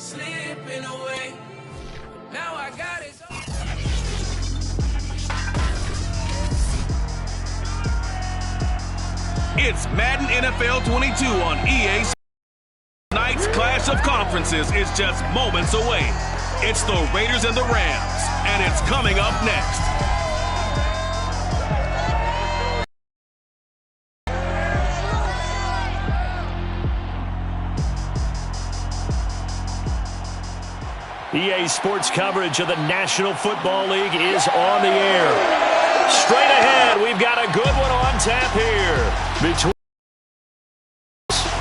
slipping away. Now I got it. It's Madden NFL 22 on EA. Tonight's clash of conferences is just moments away. It's the Raiders and the Rams, and it's coming up next. EA Sports coverage of the National Football League is on the air. Straight ahead, we've got a good one on tap here between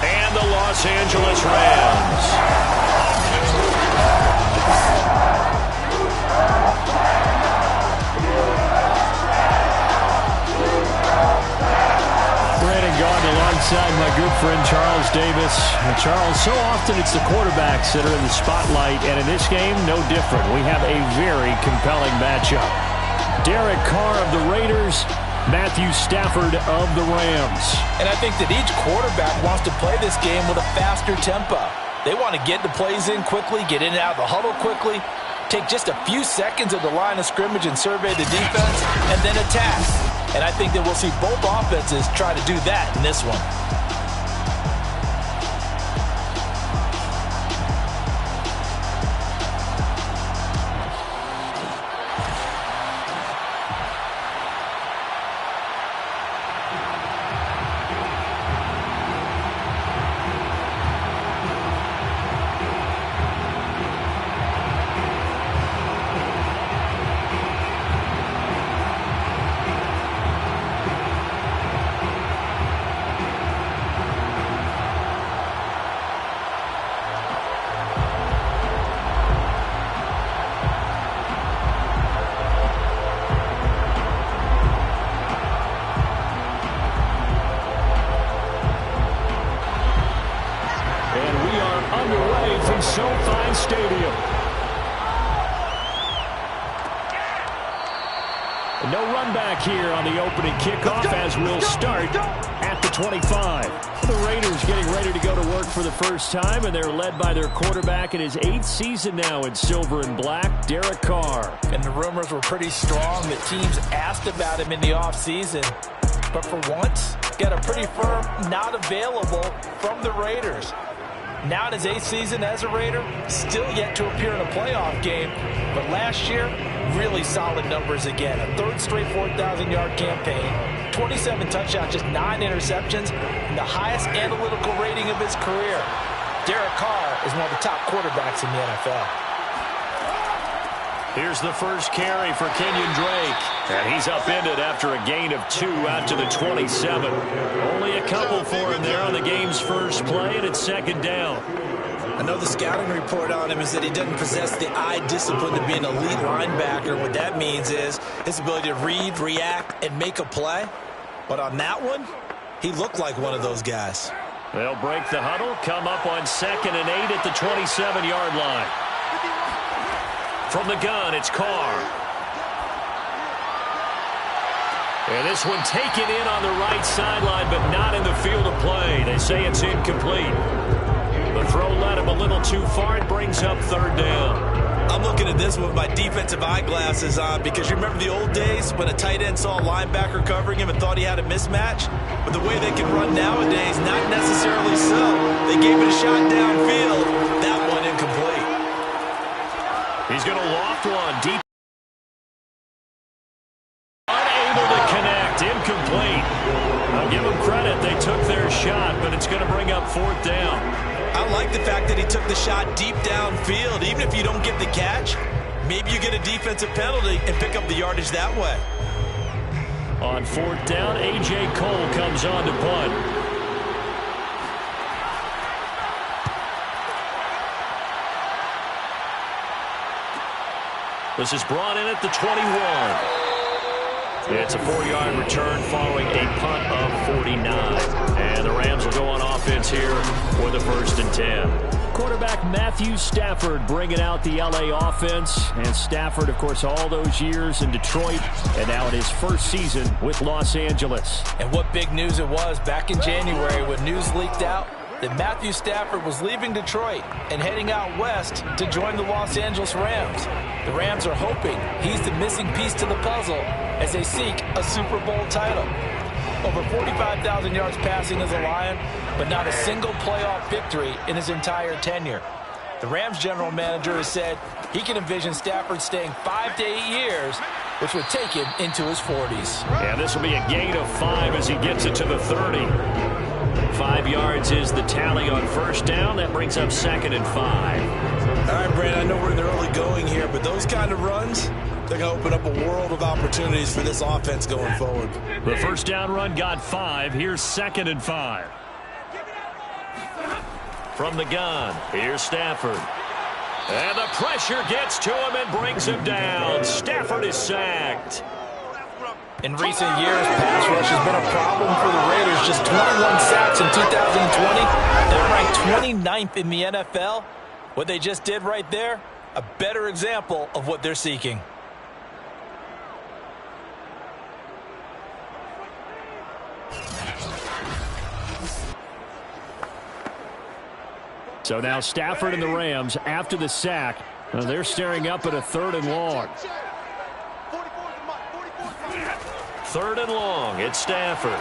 and the Los Angeles Rams. Brandon Gaudin alongside my good friend Charles Davis. And Charles, so often it's the quarterbacks that are in the spotlight, and in this game, no different. We have a very compelling matchup. Derek Carr of the Raiders, Matthew Stafford of the Rams. And I think that each quarterback wants to play this game with a faster tempo. They want to get the plays in quickly, get in and out of the huddle quickly, take just a few seconds at the line of scrimmage and survey the defense, and then attack. And I think that we'll see both offenses try to do that in this one. No run back here on the opening kickoff as we'll start at the 25. The Raiders getting ready to go to work for the first time, and they're led by their quarterback in his 8th season now in silver and black, Derek Carr. And the rumors were pretty strong that teams asked about him in the offseason. But for once, got a pretty firm not available from the Raiders. Now in his 8th season as a Raider, still yet to appear in a playoff game. But last year, really solid numbers again. A 3rd straight 4,000-yard campaign, 27 touchdowns, just 9 interceptions, and the highest analytical rating of his career. Derek Carr is one of the top quarterbacks in the NFL. Here's the first carry for Kenyon Drake. And he's upended after a gain of 2 out to the 27. Only a couple for him there on the game's first play, and it's 2nd down. I know the scouting report on him is that he doesn't possess the eye discipline to be an elite linebacker. What that means is his ability to read, react, and make a play. But on that one, he looked like one of those guys. They'll break the huddle, come up on 2nd and 8 at the 27-yard line. From the gun, it's Carr. And this one taken in on the right sideline, but not in the field of play. They say it's incomplete. The throw led him a little too far. It brings up 3rd down. I'm looking at this with my defensive eyeglasses on because you remember the old days when a tight end saw a linebacker covering him and thought he had a mismatch? But the way they can run nowadays, not necessarily so. They gave it a shot downfield. That one incomplete. He's going to loft one deep. Unable to connect. Incomplete. I'll give them credit. They took their shot, but it's going to bring up 4th down. I like the fact that he took the shot deep downfield. Even if you don't get the catch, maybe you get a defensive penalty and pick up the yardage that way. On 4th down, A.J. Cole comes on to punt. This is brought in at the 21. It's a 4-yard return following a punt of 49. And the Rams will go on offense here for the 1st and 10. Quarterback Matthew Stafford bringing out the L.A. offense. And Stafford, of course, all those years in Detroit, and now in his first season with Los Angeles. And what big news it was back in January when news leaked out that Matthew Stafford was leaving Detroit and heading out west to join the Los Angeles Rams. The Rams are hoping he's the missing piece to the puzzle as they seek a Super Bowl title. Over 45,000 yards passing as a Lion, but not a single playoff victory in his entire tenure. The Rams general manager has said he can envision Stafford staying 5 to 8 years, which would take him into his 40s. And this will be a gain of 5 as he gets it to the 30. 5 yards is the tally on first down. That brings up 2nd and 5. All right, Brandon, I know we're in the early going here, but those kind of runs, they're going to open up a world of opportunities for this offense going forward. The first down run got 5. Here's 2nd and 5. From the gun, here's Stafford. And the pressure gets to him and brings him down. Stafford is sacked. In recent years, pass rush has been a problem for the Raiders. Just 21 sacks in 2020. They're ranked 29th in the NFL. What they just did right there, a better example of what they're seeking. So now Stafford and the Rams, after the sack, they're staring up at a 3rd and long. 3rd and long, it's Stafford.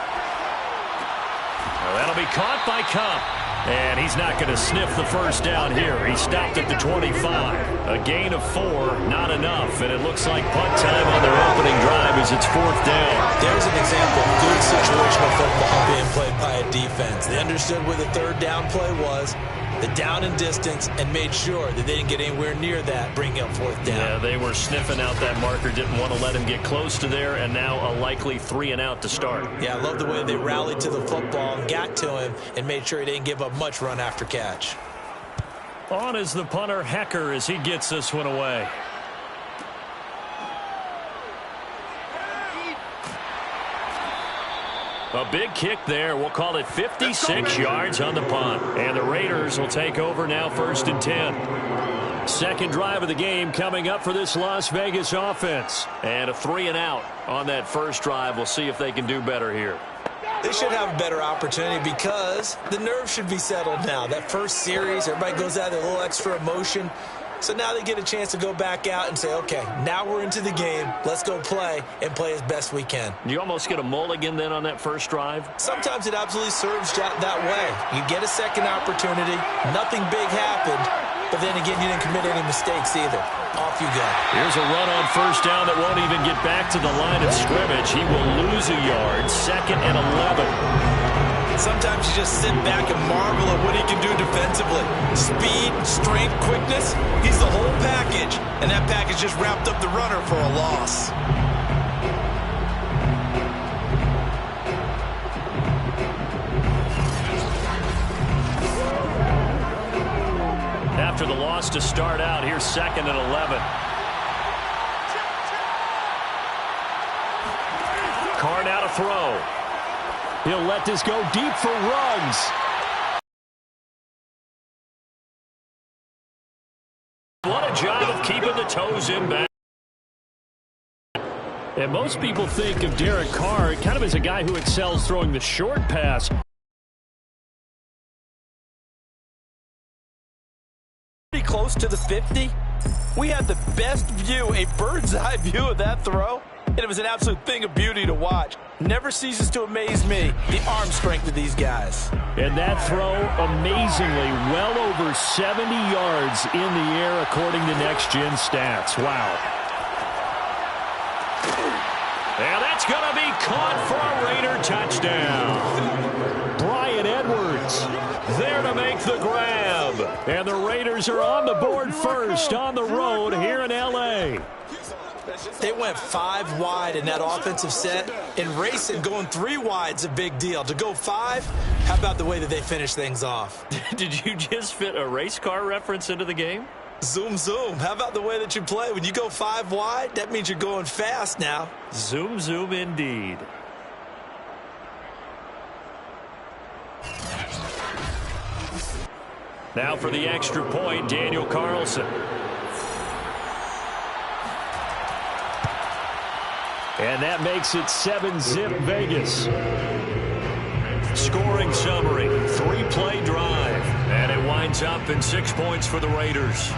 Well, that'll be caught by Cup. And he's not going to sniff the first down here. He stopped at the 25. A gain of 4, not enough. And it looks like punt time on their opening drive as it's 4th down. There's an example of good situational football being played by a defense. They understood where the 3rd down play was, the down and distance, and made sure that they didn't get anywhere near that, bringing up 4th down. Yeah, they were sniffing out that marker, didn't want to let him get close to there, and now a likely 3 and out to start. Yeah, I love the way they rallied to the football and got to him and made sure he didn't give up much run after catch. On is the punter, Hecker, as he gets this one away. A big kick there. We'll call it 56 yards on the punt. And the Raiders will take over now, 1st and 10. Second drive of the game coming up for this Las Vegas offense. And a 3 and out on that first drive. We'll see if they can do better here. They should have a better opportunity because the nerves should be settled now. That first series, everybody goes out with a little extra emotion. So now they get a chance to go back out and say, okay, now we're into the game. Let's go play and play as best we can. You almost get a mulligan then on that first drive? Sometimes it absolutely serves that way. You get a second opportunity. Nothing big happened. But then again, you didn't commit any mistakes either. Off you go. Here's a run on first down that won't even get back to the line of scrimmage. He will lose a yard. 2nd and 11. Sometimes you just sit back and marvel at what he can do defensively. Speed, strength, quickness, he's the whole package. And that package just wrapped up the runner for a loss. After the loss to start out, here's 2nd and 11. Carr now to throw. He'll let this go deep for Ruggs. What a job of keeping the toes in back. And most people think of Derek Carr kind of as a guy who excels throwing the short pass. Pretty close to the 50. We had the best view, a bird's eye view of that throw. And it was an absolute thing of beauty to watch. Never ceases to amaze me, the arm strength of these guys. And that throw, amazingly, well over 70 yards in the air, according to Next Gen Stats. Wow. And that's going to be caught for a Raider touchdown. Bryan Edwards there to make the grab. And the Raiders are on the board first on the road here in L.A. They went 5 wide in that offensive set, and racing going 3 wide's a big deal. To go 5, how about the way that they finish things off? Did you just fit a race car reference into the game? Zoom, zoom. How about the way that you play? When you go 5 wide, that means you're going fast now. Zoom, zoom indeed. Now for the extra point, Daniel Carlson. And that makes it 7-zip Vegas. Scoring summary, 3-play drive. And it winds up in 6 points for the Raiders.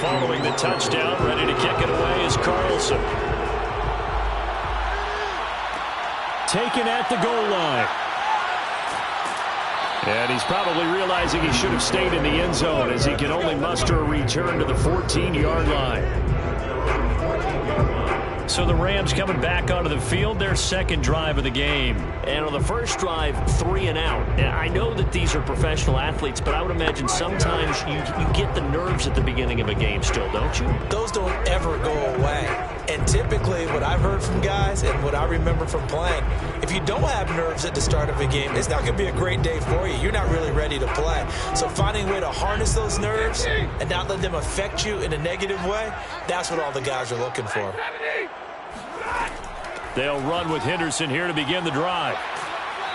Following the touchdown, ready to kick it away is Carlson. Taken at the goal line. And he's probably realizing he should have stayed in the end zone as he can only muster a return to the 14-yard line. So the Rams coming back onto the field, their second drive of the game. And on the first drive, 3 and out. And I know that these are professional athletes, but I would imagine sometimes you get the nerves at the beginning of a game still, don't you? Those don't ever go away. And typically what I've heard from guys and what I remember from playing, if you don't have nerves at the start of a game, it's not going to be a great day for you. You're not really ready to play. So finding a way to harness those nerves and not let them affect you in a negative way, that's what all the guys are looking for. They'll run with Henderson here to begin the drive.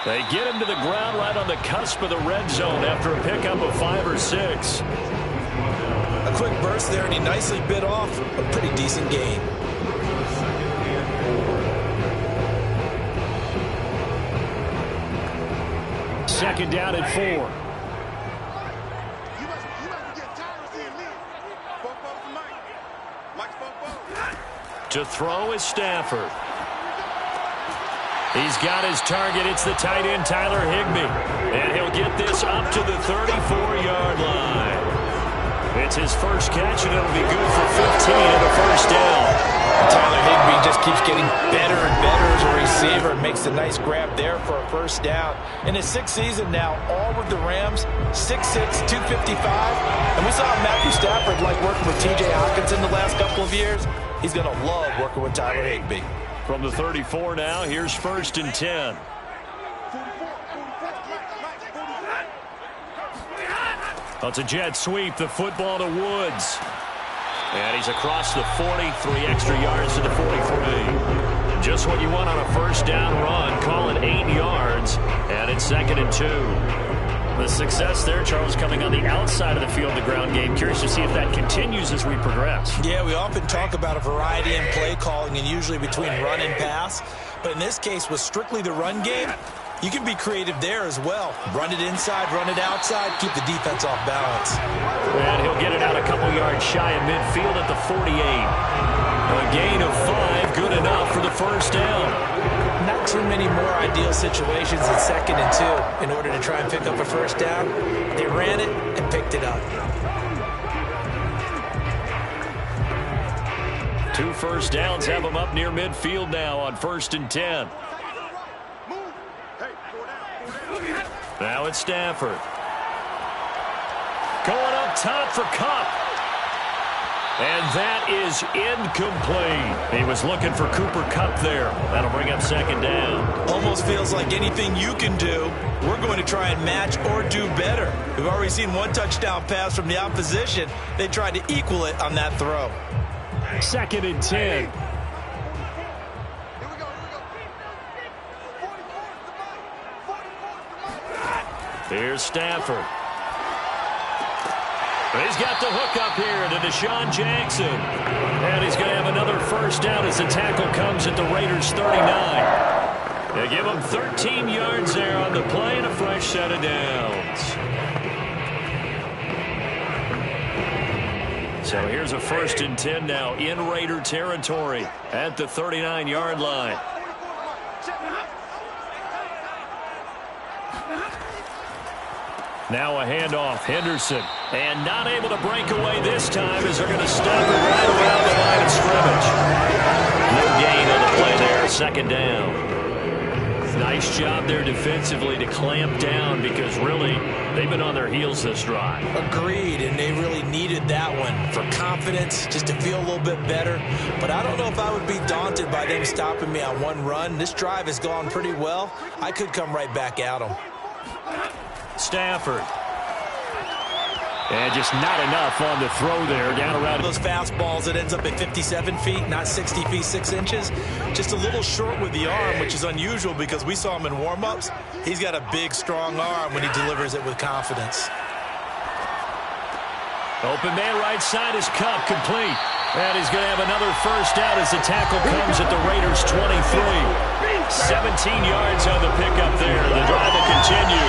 They get him to the ground right on the cusp of the red zone after a pickup of 5 or 6. A quick burst there, and he nicely bit off a pretty decent gain. Second down at 4. To throw is Stafford. He's got his target. It's the tight end, Tyler Higbee. And he'll get this up to the 34-yard line. It's his first catch, and it'll be good for 15 and a first down. Tyler Higbee just keeps getting better and better as a receiver and makes a nice grab there for a first down. In his 6th season now, all with the Rams, 6'6", 255. And we saw Matthew Stafford like working with T.J. Hockenson the last couple of years. He's going to love working with Tyler Higbee. From the 34 now, here's 1st and 10. That's a jet sweep, the football to Woods. And he's across the 40, 3 extra yards to the 43. Just what you want on a first down run. Call it 8 yards, and it's 2nd and 2. The success there, Charles, coming on the outside of the field, the ground game. Curious to see if that continues as we progress. Yeah, we often talk about a variety in play calling and usually between run and pass. But in this case, with strictly the run game, you can be creative there as well. Run it inside, run it outside, keep the defense off balance. And he'll get it out a couple yards shy of midfield at the 48. A gain of 5, good enough for the first down. Not too many more ideal situations in 2nd and 2 in order to try and pick up a first down. They ran it and picked it up. 2 first downs have them up near midfield now on 1st and 10. Now it's Stafford. Going up top for Kupp. And that is incomplete. He was looking for Cooper Kupp there. That'll bring up 2nd down. Almost feels like anything you can do, we're going to try and match or do better. We've already seen 1 touchdown pass from the opposition. They tried to equal it on that throw. 2nd and 10. Here's Stafford. He's got the hook up here to Deshaun Jackson. And he's going to have another first down as the tackle comes at the Raiders' 39. They give him 13 yards there on the play and a fresh set of downs. So here's a 1st and 10 now in Raider territory at the 39-yard line. Now a handoff, Henderson. And not able to break away this time as they're going to stop it right around the line of scrimmage. No gain on the play there, 2nd down. Nice job there defensively to clamp down because really they've been on their heels this drive. Agreed, and they really needed that one for confidence, just to feel a little bit better. But I don't know if I would be daunted by them stopping me on one run. This drive has gone pretty well. I could come right back at them. Stafford. And just not enough on the throw there. Down around those fastballs, it ends up at 57 feet, not 60 feet, 6 inches. Just a little short with the arm, which is unusual because we saw him in warm-ups. He's got a big, strong arm when he delivers it with confidence. Open man right side is Cup, complete. And he's going to have another first down as the tackle comes at the Raiders' 23. 17 yards on the pickup there. The drive will continue.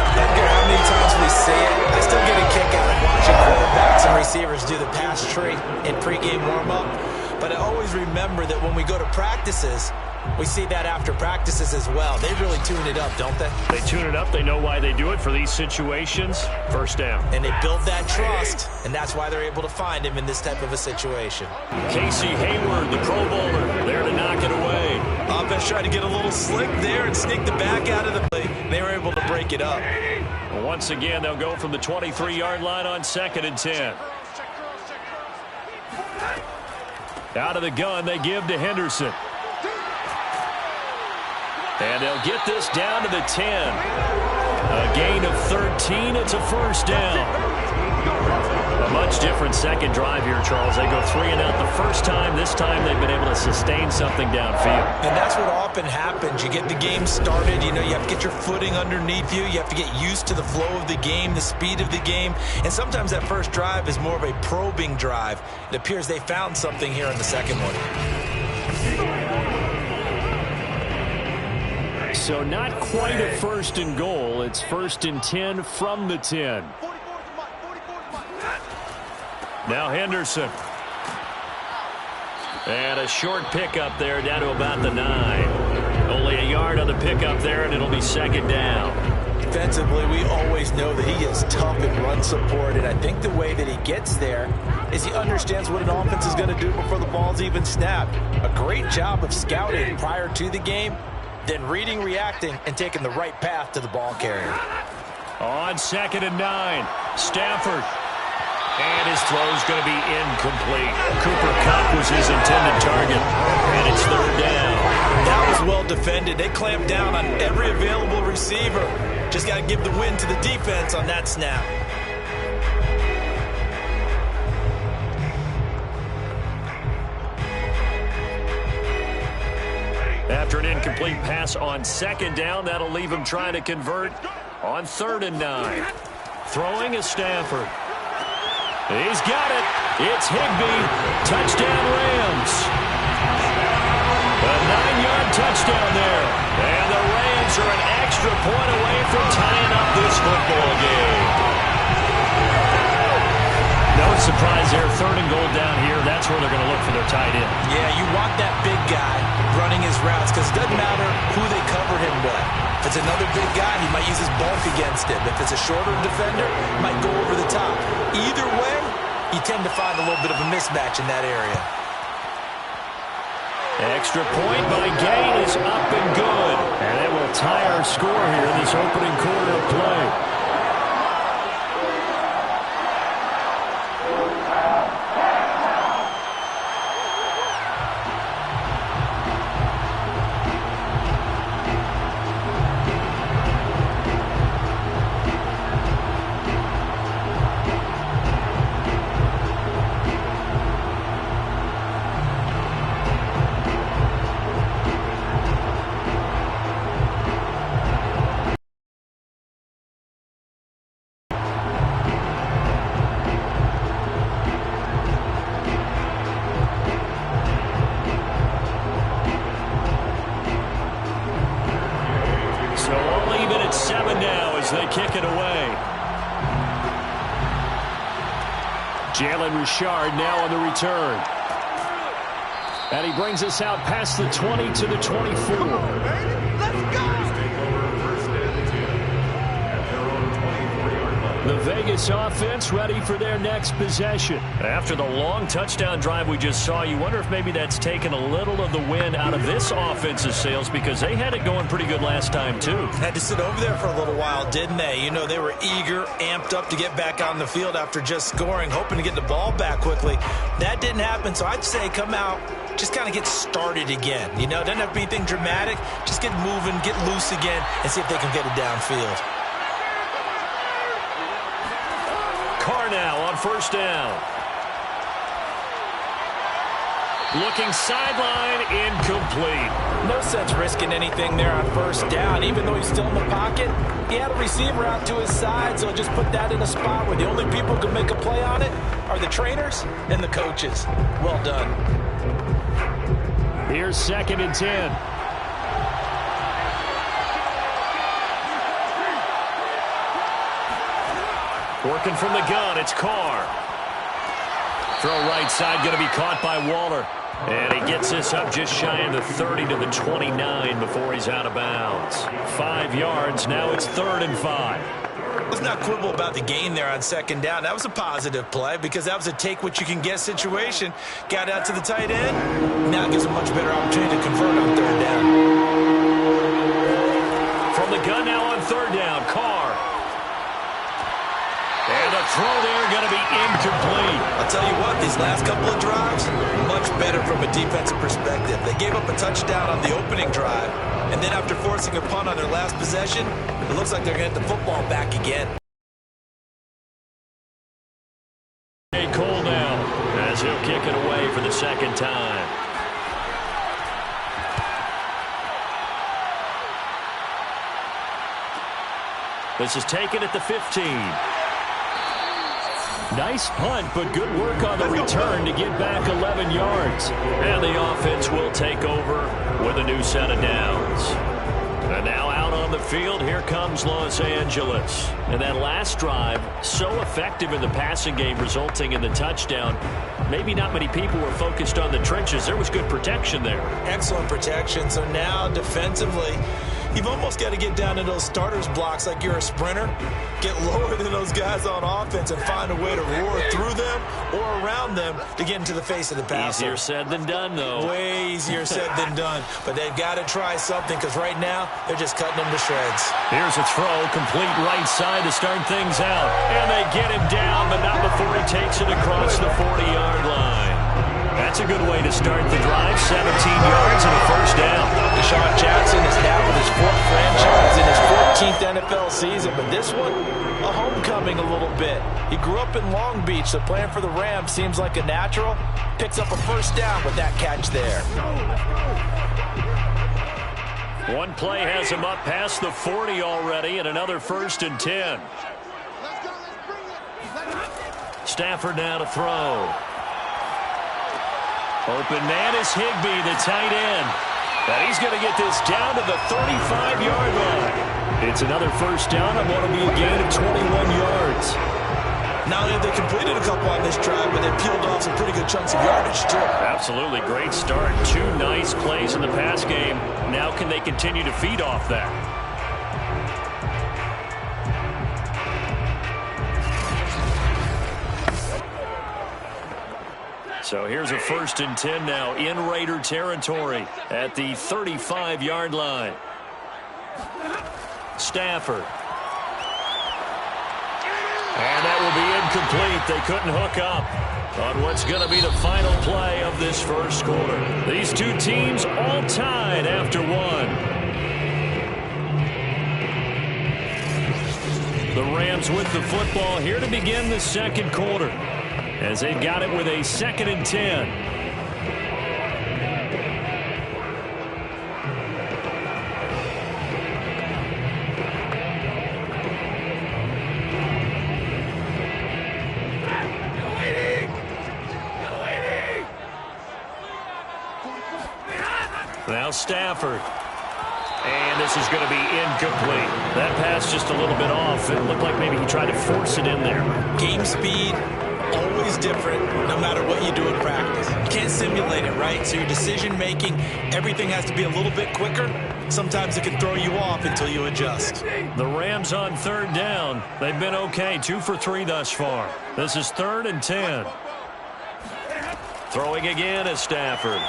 I don't care how many times we see it. I still get a kick out of watching quarterbacks and receivers do the pass tree in pregame warm-up. But I always remember that when we go to practices, we see that after practices as well. They really tune it up, don't they? They tune it up. They know why they do it for these situations. First down. And they build that trust, and that's why they're able to find him in this type of a situation. Casey Hayward, the Pro Bowler, there to knock it away. Offense tried to get a little slick there and sneak the back out of the play. They were able to break it up. Well, once again, they'll go from the 23-yard line on 2nd and 10. Out of the gun, they give to Henderson. And they'll get this down to the 10. A gain of 13. It's a first down. A much different second drive here, Charles. They go 3 and out the first time. This time they've been able to sustain something downfield. And that's what often happens. You get the game started. You know, you have to get your footing underneath you. You have to get used to the flow of the game, the speed of the game. And sometimes that first drive is more of a probing drive. It appears they found something here in the second one. So not quite a first and goal. It's 1st and 10 from the 10. Now Henderson. And a short pickup there down to about the 9. Only a yard on the pickup there, and it'll be 2nd down. Defensively, we always know that he is tough in run support, and I think the way that he gets there is he understands what an offense is going to do before the ball's even snapped. A great job of scouting prior to the game, then reading, reacting, and taking the right path to the ball carrier. On 2nd and 9, Stafford. And his throw's going to be incomplete. Cooper Kupp was his intended target. And it's 3rd down. That was well defended. They clamped down on every available receiver. Just got to give the win to the defense on that snap. After an incomplete pass on 2nd down, that'll leave him trying to convert on 3rd and 9. Throwing is Stafford. He's got it. It's Higbee. Touchdown Rams. A 9-yard touchdown there. And the Rams are an extra point away from tying up this football game. No surprise there. 3rd and goal down here. That's where they're going to look for their tight end. Yeah, you want that big guy running his routes because it doesn't matter who they cover him with. If it's another big guy, he might use his bulk against him. If it's a shorter defender, he might go over the top. Either way, you tend to find a little bit of a mismatch in that area. Extra point by Gain is up and good. And it will tie our score here in this opening quarter of play. Richard now on the return. And he brings us out past the 20 to the 24. Let's go! The Vegas offense ready for their next possession. After the long touchdown drive we just saw, you wonder if maybe that's taken a little of the wind out of this offense's sails, because they had it going pretty good last time too. Had to sit over there for a little while, didn't they? You know, they were eager, amped up to get back on the field after just scoring, hoping to get the ball back quickly. That didn't happen, so I'd say come out, just kind of get started again. You know, it doesn't have to be anything dramatic. Just get moving, get loose again, and see if they can get it downfield. Carr now on first down. Looking sideline, incomplete. No sense risking anything there on first down. Even though he's still in the pocket, he had a receiver out to his side, so just put that in a spot where the only people who can make a play on it are the trainers and the coaches. Well done. Here's 2nd and 10. Working from the gun, it's Carr. Throw right side, going to be caught by Waller. And he gets this up just shy of the 30 to the 29 before he's out of bounds. 5 yards, now it's 3rd and 5. Let's not quibble about the gain there on 2nd down. That was a positive play because that was a take-what-you-can-get situation. Got out to the tight end. Now it gives a much better opportunity to convert on 3rd down. From the gun now on 3rd down, Carr. And the throw there going to be incomplete. I'll tell you what, these last couple of drives, much better from a defensive perspective. They gave up a touchdown on the opening drive, and then after forcing a punt on their last possession, it looks like they're going to get the football back again. Cole now, as he'll kick it away for the 2nd time. This is taken at the 15. Nice punt, but good work on the return to get back 11 yards. And the offense will take over with a new set of downs. And now out on the field, here comes Los Angeles. And that last drive, so effective in the passing game, resulting in the touchdown. Maybe not many people were focused on the trenches. There was good protection there. Excellent protection. So now defensively, you've almost got to get down to those starters blocks like you're a sprinter. Get lower than those guys on offense and find a way to roar through them or around them to get into the face of the passer. Easier said than done, though. Way easier said than done. But they've got to try something because right now they're just cutting them to shreds. Here's a throw, complete right side to start things out. And they get him down, but not before he takes it across the 40-yard line. That's a good way to start the drive. 17 yards and a first down. Deshaun Jackson is now with his 4th franchise in his 14th NFL season, but this one, a homecoming a little bit. He grew up in Long Beach, so playing for the Rams seems like a natural. Picks up a first down with that catch there. One play has him up past the 40 already, and another 1st and 10. Stafford now to throw. Open man is Higbee, the tight end. And he's going to get this down to the 35-yard line. It's another first down and what will be a gain of 21 yards. Not only have they completed a couple on this drive, but they peeled off some pretty good chunks of yardage, too. Absolutely. Great start. 2 nice plays in the pass game. Now can they continue to feed off that? So here's a 1st and 10 now in Raider territory at the 35-yard line. Stafford. And that will be incomplete. They couldn't hook up on what's going to be the final play of this first quarter. These two teams all tied after 1. The Rams with the football here to begin the 2nd quarter, as they've got it with a 2nd and 10. Now Stafford. And this is going to be incomplete. That pass just a little bit off. It looked like maybe he tried to force it in there. Game speed, always different no matter what you do in practice. You can't simulate it, right? So your decision-making, everything has to be a little bit quicker. sometimes it can throw you off until you adjust. The Rams on third down. They've been okay, 2 for 3 thus far. This is 3rd and 10. Throwing again is Stafford.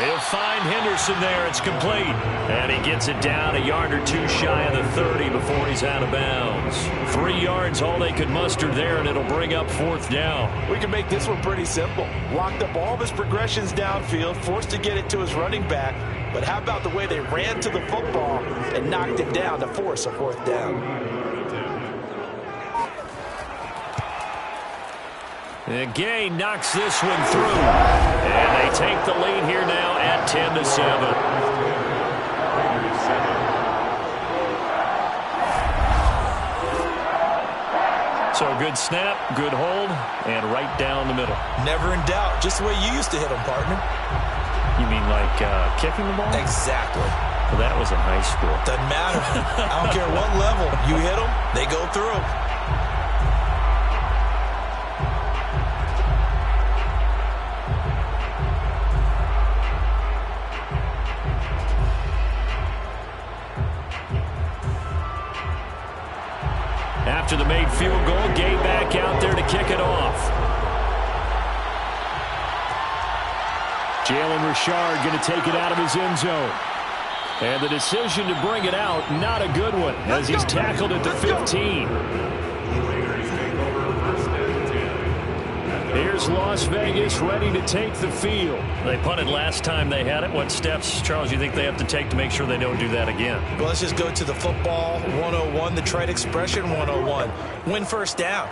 He'll find Henderson there. It's complete. And he gets it down a yard or 2 shy of the 30 before he's out of bounds. 3 yards, all they could muster there, and it'll bring up 4th down. We can make this one pretty simple. Locked up all of his progressions downfield, forced to get it to his running back. But how about the way they ran to the football and knocked him down to force a 4th down? And Gay knocks this one through. And they take the lead here now at 10-7. So good snap, good hold, and right down the middle. Never in doubt. Just the way you used to hit them, partner. You mean like kicking the ball? Exactly. Well, that was in high school. Doesn't matter. I don't care what level. You hit them, they go through. After the made field goal, Gay back out there to kick it off. Jalen Richard going to take it out of his end zone. And the decision to bring it out, not a good one, as he's tackled at the 15. Here's Las Vegas ready to take the field. They punted last time they had it. What steps, Charles, you think they have to take to make sure they don't do that again? Well, let's just go to the football 101, the trade expression 101. Win first down.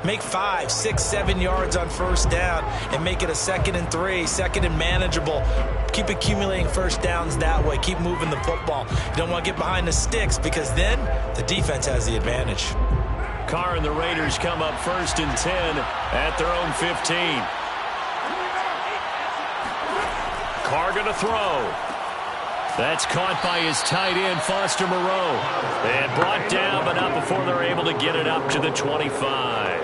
Make 5, 6, 7 yards on first down and make it a 2nd and 3, 2nd and manageable. Keep accumulating first downs that way. Keep moving the football. You don't want to get behind the sticks because then the defense has the advantage. Carr and the Raiders come up 1st and 10 at their own 15. Carr going to throw. That's caught by his tight end, Foster Moreau. And brought down, but not before they're able to get it up to the 25.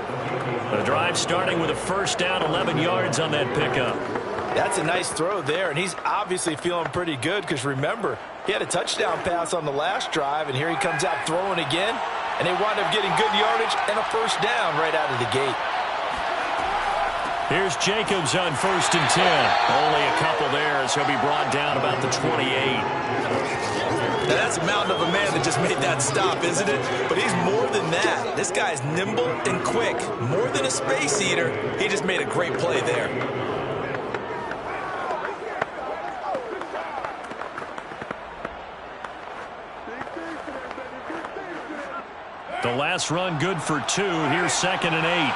The drive starting with a first down, 11 yards on that pickup. That's a nice throw there, and he's obviously feeling pretty good because, remember, he had a touchdown pass on the last drive, and here he comes out throwing again, and they wind up getting good yardage and a first down right out of the gate. Here's Jacobs on 1st and 10. Only a couple there, so he'll be brought down about the 28. Now that's a mountain of a man that just made that stop, isn't it? But he's more than that. This guy's nimble and quick. More than a space eater, he just made a great play there. The last run good for 2. Here's 2nd and 8.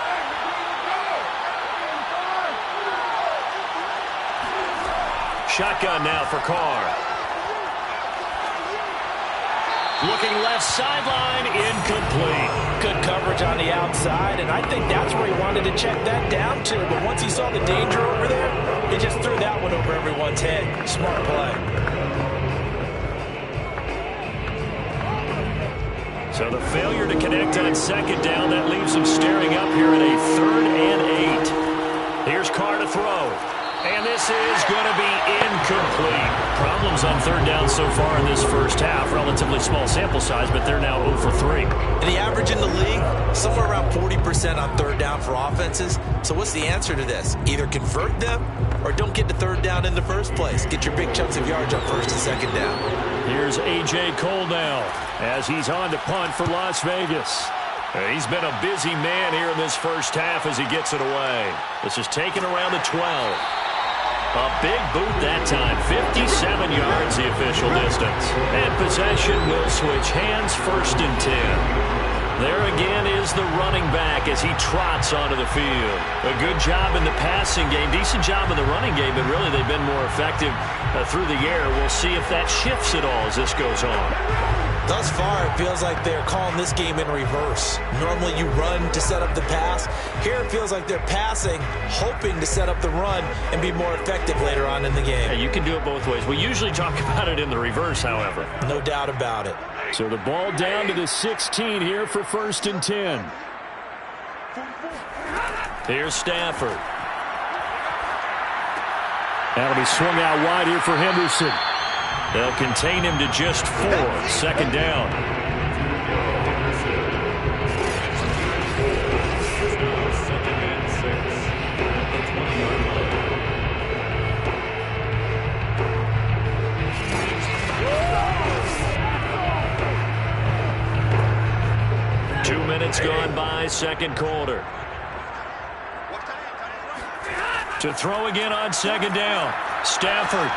Shotgun now for Carr. Looking left sideline, incomplete. Good coverage on the outside, and I think that's where he wanted to check that down to. But once he saw the danger over there, he just threw that one over everyone's head. Smart play. So the failure to connect on 2nd down, that leaves him staring up here at a 3rd and 8. Here's Carr to throw. And this is going to be incomplete. Problems on 3rd down so far in this first half. Relatively small sample size, but they're now 0 for 3. And the average in the league, somewhere around 40% on 3rd down for offenses. So what's the answer to this? Either convert them or don't get to 3rd down in the first place. Get your big chunks of yards on 1st and 2nd down. Here's A.J. Cole now as he's on to punt for Las Vegas. He's been a busy man here in this first half as he gets it away. This is taken around the 12. A big boot that time, 57 yards the official distance. And possession will switch hands, 1st and 10. There again is the running back as he trots onto the field. A good job in the passing game, decent job in the running game, but really they've been more effective through the air. We'll see if that shifts at all as this goes on. Thus far, it feels like they're calling this game in reverse. Normally you run to set up the pass. Here it feels like they're passing, hoping to set up the run and be more effective later on in the game. Yeah, you can do it both ways. We usually talk about it in the reverse, however. No doubt about it. So the ball down to the 16 here for 1st and 10. Here's Stafford. That'll be swung out wide here for Henderson. They'll contain him to just 4. 2nd down. Gone by, 2nd quarter. To throw again on 2nd down. Stafford.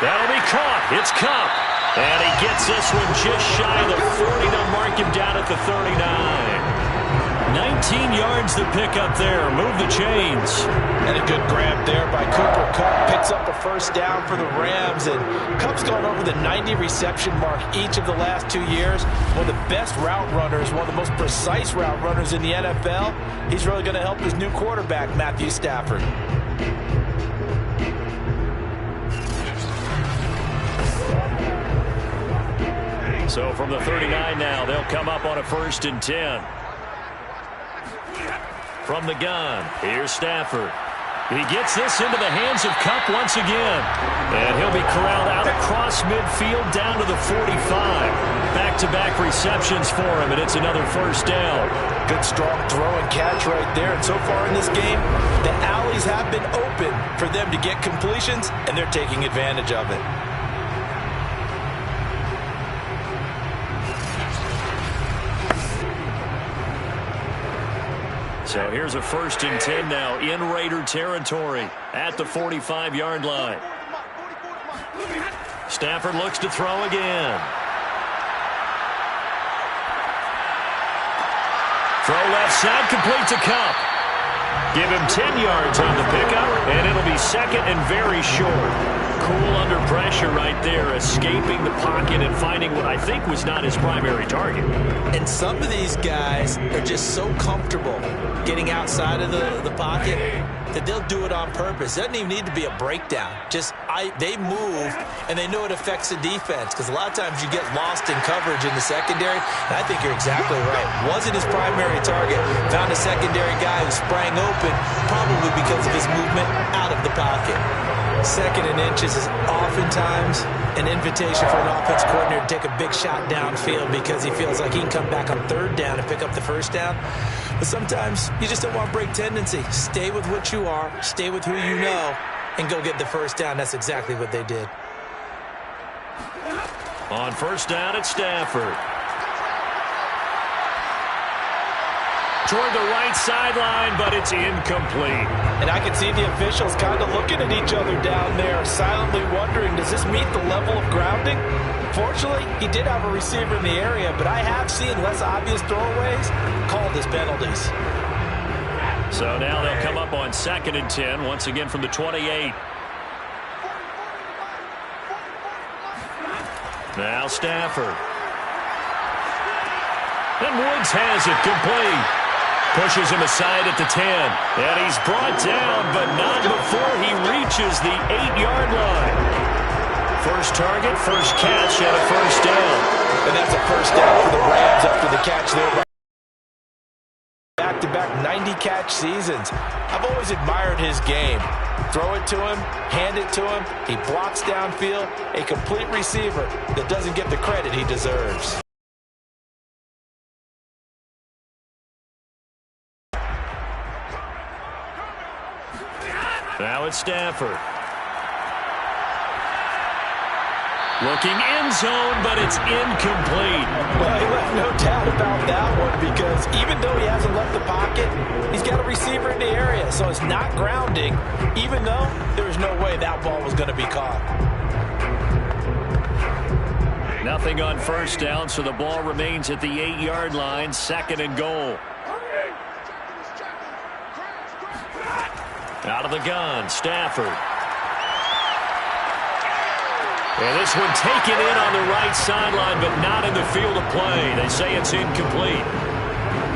That'll be caught. It's Kupp. And he gets this one just shy of the 40. They'll mark him down at the 39. 19 yards to pick up there. Move the chains. And a good grab there by Cooper Kupp. Picks up a 1st down for the Rams. And Kupp's gone over the 90 reception mark each of the last 2 years. One of the best route runners, one of the most precise route runners in the NFL. He's really going to help his new quarterback, Matthew Stafford. So from the 39 now, they'll come up on a 1st and 10. From the gun, here's Stafford. He gets this into the hands of Kupp once again. And he'll be corralled out across midfield down to the 45. Back-to-back receptions for him, and it's another 1st down. Good strong throw and catch right there. And so far in this game, the alleys have been open for them to get completions, and they're taking advantage of it. So here's a 1st and 10 now in Raider territory at the 45-yard line. Stafford looks to throw again. Throw left side, complete to Kupp. Give him 10 yards on the pickup, and it'll be 2nd and very short. Cool under pressure right there, escaping the pocket and finding what I think was not his primary target. And some of these guys are just so comfortable getting outside of the pocket that they'll do it on purpose. It doesn't even need to be a breakdown. They move, and they know it affects the defense, because a lot of times you get lost in coverage in the secondary, and I think you're exactly right. Wasn't his primary target. Found a secondary guy who sprang open, probably because of his movement out of the pocket. 2nd and inches is oftentimes an invitation for an offense coordinator to take a big shot downfield because he feels like he can come back on 3rd down and pick up the 1st down. But sometimes you just don't want break tendency. Stay with what you are, stay with who you know, and go get the 1st down. That's exactly what they did. On 1st down, it's Stafford. Toward the right sideline, but it's incomplete. And I can see the officials kind of looking at each other down there, silently wondering, does this meet the level of grounding? Fortunately, he did have a receiver in the area, but I have seen less obvious throwaways called as penalties. So now they'll come up on 2nd and 10, once again from the 28. Now Stafford. And Woods has it complete. Pushes him aside at the 10. And he's brought down, but not before he reaches the 8-yard line. First target, first catch, and a 1st down. And that's a 1st down for the Rams after the catch there. Back-to-back 90-catch seasons. I've always admired his game. Throw it to him, hand it to him. He blocks downfield. A complete receiver that doesn't get the credit he deserves. Now it's Stafford. Looking end zone, but it's incomplete. Well, he left no doubt about that one, because even though he hasn't left the pocket, he's got a receiver in the area, so it's not grounding, even though there was no way that ball was going to be caught. Nothing on 1st down, so the ball remains at the 8-yard line, 2nd and goal. Out of the gun, Stafford. And this one taken in on the right sideline, but not in the field of play. They say it's incomplete.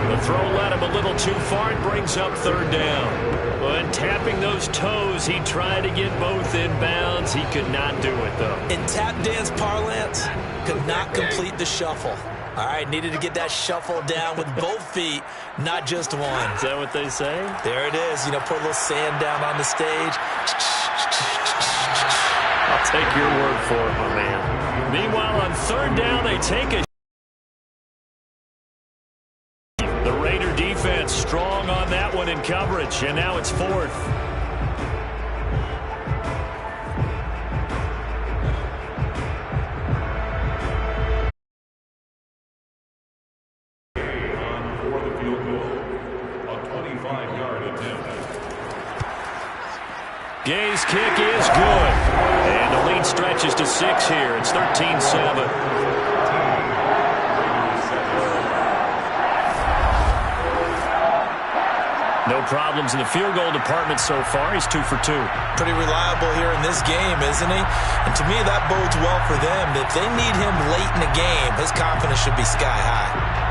The throw led him a little too far. It brings up 3rd down. But tapping those toes, he tried to get both inbounds. He could not do it, though. In tap dance parlance, could not complete the shuffle. All right, needed to get that shuffle down with both feet, not just one. Is that what they say? There it is. You know, put a little sand down on the stage. I'll take your word for it, my man. Meanwhile, on third down, they take a... The Raider defense strong on that one in coverage, and now it's fourth. For the field goal, a 25-yard attempt. Gay's kick is good. And the lead stretches to 6 here. It's 13-7. No problems in the field goal department so far. He's 2 for 2. Pretty reliable here in this game, isn't he? And to me, that bodes well for them. If they need him late in the game, his confidence should be sky high.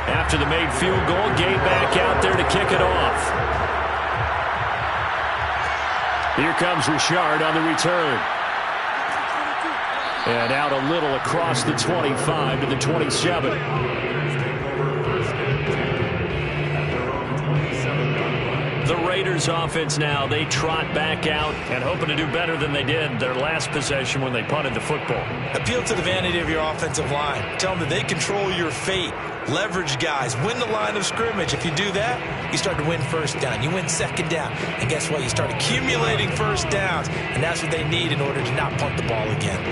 After the made field goal, Gay back out there to kick it off. Here comes Richard on the return. And out a little across the 25 to the 27. The Raiders offense now, they trot back out and hoping to do better than they did their last possession when they punted the football. Appeal to the vanity of your offensive line. Tell them that they control your fate. Leverage guys. Win the line of scrimmage. If you do that, you start to win first down. You win second down. And guess what? You start accumulating first downs. And that's what they need in order to not punt the ball again.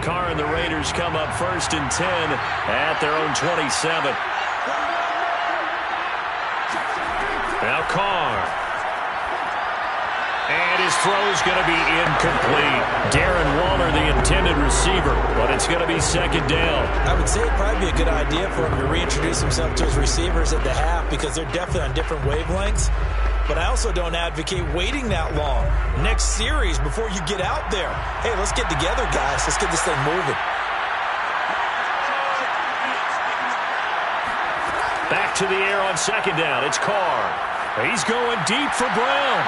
Carr and the Raiders come up 1st and 10 at their own 27. Now Carr. And his throw's going to be incomplete. Darren Waller, the intended receiver, but it's going to be second down. I would say it'd probably be a good idea for him to reintroduce himself to his receivers at the half because they're definitely on different wavelengths. But I also don't advocate waiting that long. Next series, before you get out there, hey, let's get together, guys. Let's get this thing moving. Back to the air on second down. It's Carr. He's going deep for Brown.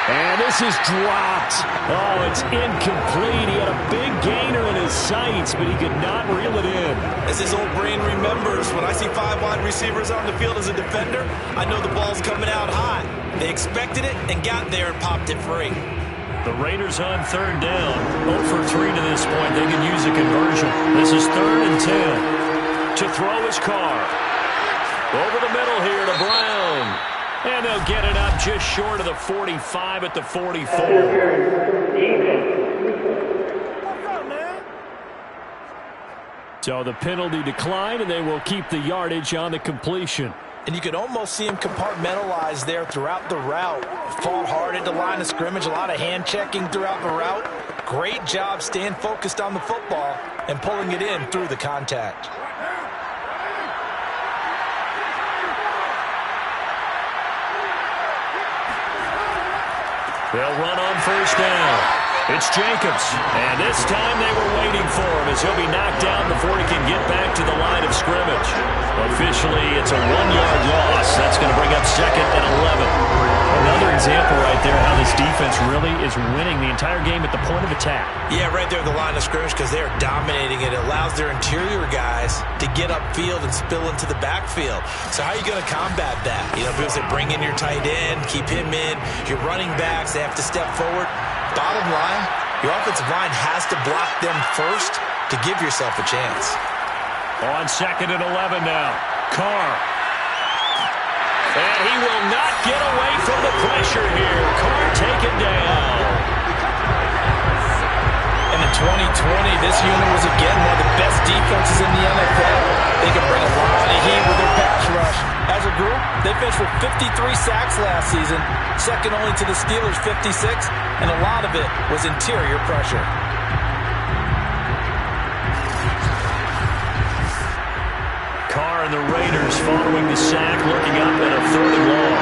And this is dropped. Oh, it's incomplete. He had a big gainer in his sights, but he could not reel it in. As his old brain remembers, when I see 5 wide receivers on the field as a defender, I know the ball's coming out high. They expected it and got there and popped it free. The Raiders on third down. 0 for 3 to this point. They can use a conversion. This is 3rd and 10. To throw is Carr. Over the middle here to Brown. And they'll get it up just short of the 45 at the 44. So the penalty declined, and they will keep the yardage on the completion. And you could almost see him compartmentalize there throughout the route. Fought hard at the line of scrimmage, a lot of hand checking throughout the route. Great job staying focused on the football and pulling it in through the contact. They'll run on first down. It's Jacobs. And this time they were waiting for him as he'll be knocked down before he can get back to the line of scrimmage. Officially, it's a 1-yard loss. That's going to bring up 2nd and 11. Another example right there how this defense really is winning the entire game at the point of attack. Yeah, right there at the line of scrimmage because they're dominating it. It allows their interior guys to get upfield and spill into the backfield. So how are you going to combat that? You know, because they bring in your tight end, keep him in. Your running backs, they have to step forward. Bottom line, your offensive line has to block them first to give yourself a chance. On 2nd and 11 now. Carr. And he will not get away from the pressure here. Carr taken down. And in 2020, this unit was again one of the best defenses in the NFL. They can bring a lot of heat with their pass rush. As a group, they finished with 53 sacks last season, second only to the Steelers' 56, and a lot of it was interior pressure. Carr and the Raiders following the sack, looking up at a 3rd and long.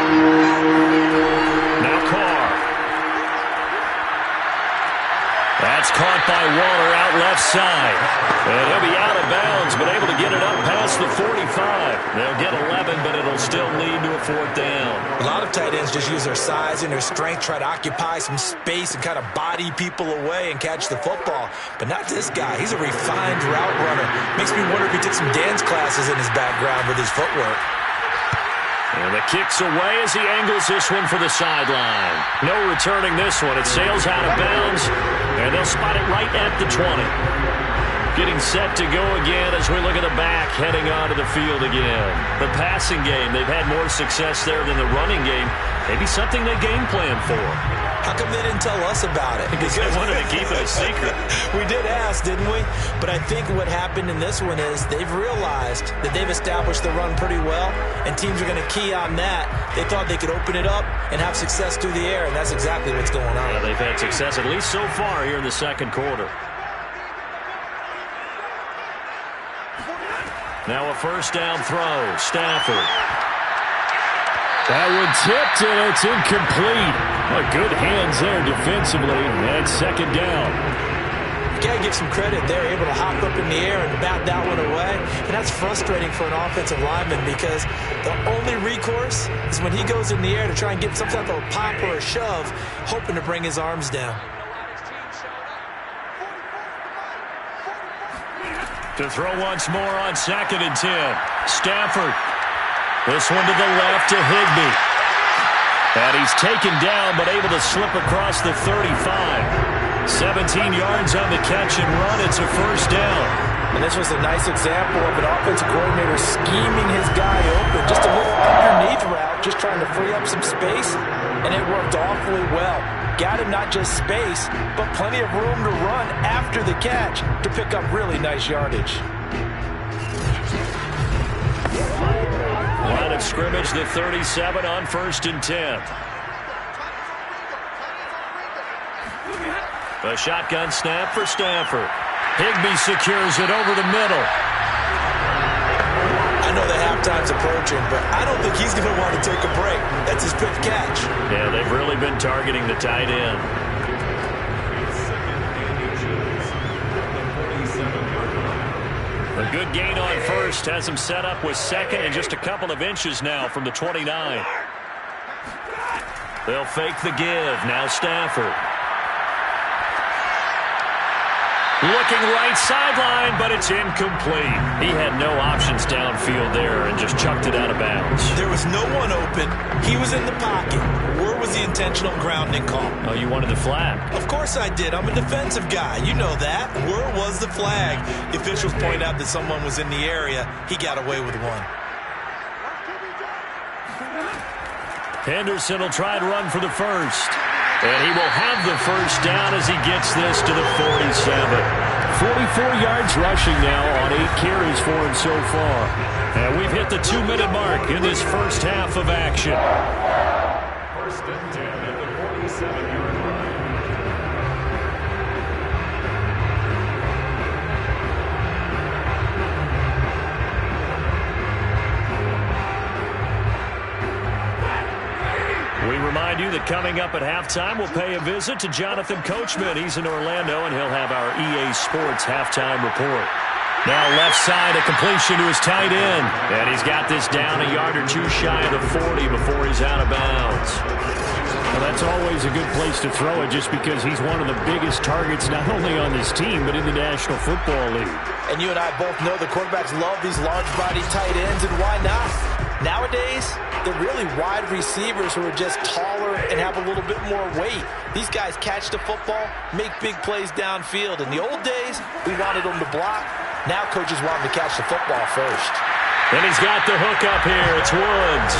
Now Carr. That's caught by Waller out left side. And he'll be out of bounds, but able to get it up past the 45. They'll get 11, but it'll still lead to a 4th down. A lot of tight ends just use their size and their strength, try to occupy some space and kind of body people away and catch the football. But not this guy. He's a refined route runner. Makes me wonder if he took some dance classes in his background with his footwork. And the kick's away as he angles this one for the sideline. No returning this one. It sails out of bounds, and they'll spot it right at the 20. Getting set to go again as we look at the back, heading onto the field again. The passing game, they've had more success there than the running game. Maybe something they game plan for. How come they didn't tell us about it? Because they wanted to keep it a secret. We did ask, didn't we? But I think what happened in this one is they've realized that they've established the run pretty well, and teams are going to key on that. They thought they could open it up and have success through the air, and that's exactly what's going on. Yeah, they've had success, at least so far, here in the second quarter. Now a first down throw. Stafford. That one tipped, and it's incomplete. Good hands there defensively, and second down. You got to give some credit. They're able to hop up in the air and bat that one away. And that's frustrating for an offensive lineman because the only recourse is when he goes in the air to try and get some type of a pop or a shove, hoping to bring his arms down. To throw once more on 2nd and 10. Stafford. This one to the left to Higbee. And he's taken down but able to slip across the 35. 17 yards on the catch and run. It's a first down. And this was a nice example of an offensive coordinator scheming his guy open. Just a little underneath route, just trying to free up some space. And it worked awfully well. Got him not just space, but plenty of room to run after the catch to pick up really nice yardage. Line of scrimmage, the 37 on 1st and 10. A shotgun snap for Stafford. Higbee secures it over the middle. I know the halftime's approaching, but I don't think he's going to want to take a break. That's his 5th catch. Yeah, they've really been targeting the tight end. A good gain on first has him set up with 2nd and just a couple of inches now from the 29. They'll fake the give. Now Stafford. Looking right sideline, but it's incomplete. He had no options downfield there and just chucked it out of bounds. There was no one open. He was in the pocket. Where was the intentional grounding call? Oh, you wanted the flag. Of course I did. I'm a defensive guy. You know that. Where was the flag? The officials point out that someone was in the area. He got away with one. Henderson will try to run for the first. And he will have the first down as he gets this to the 47. 44 yards rushing now on 8 carries for him so far. And we've hit the 2-minute mark in this first half of action. First and 10 at the 47-yard line. We remind you that coming up at halftime, we'll pay a visit to Jonathan Coachman. He's in Orlando, and he'll have our EA Sports halftime report. Now left side, a completion to his tight end. And he's got this down a yard or two shy of the 40 before he's out of bounds. Well, that's always a good place to throw it just because he's one of the biggest targets not only on this team but in the National Football League. And you and I both know the quarterbacks love these large-body tight ends, and why not? Nowadays, they're really wide receivers who are just taller and have a little bit more weight. These guys catch the football, make big plays downfield. In the old days, we wanted them to block. Now coaches want them to catch the football first. And he's got the hook up here. It's Woods.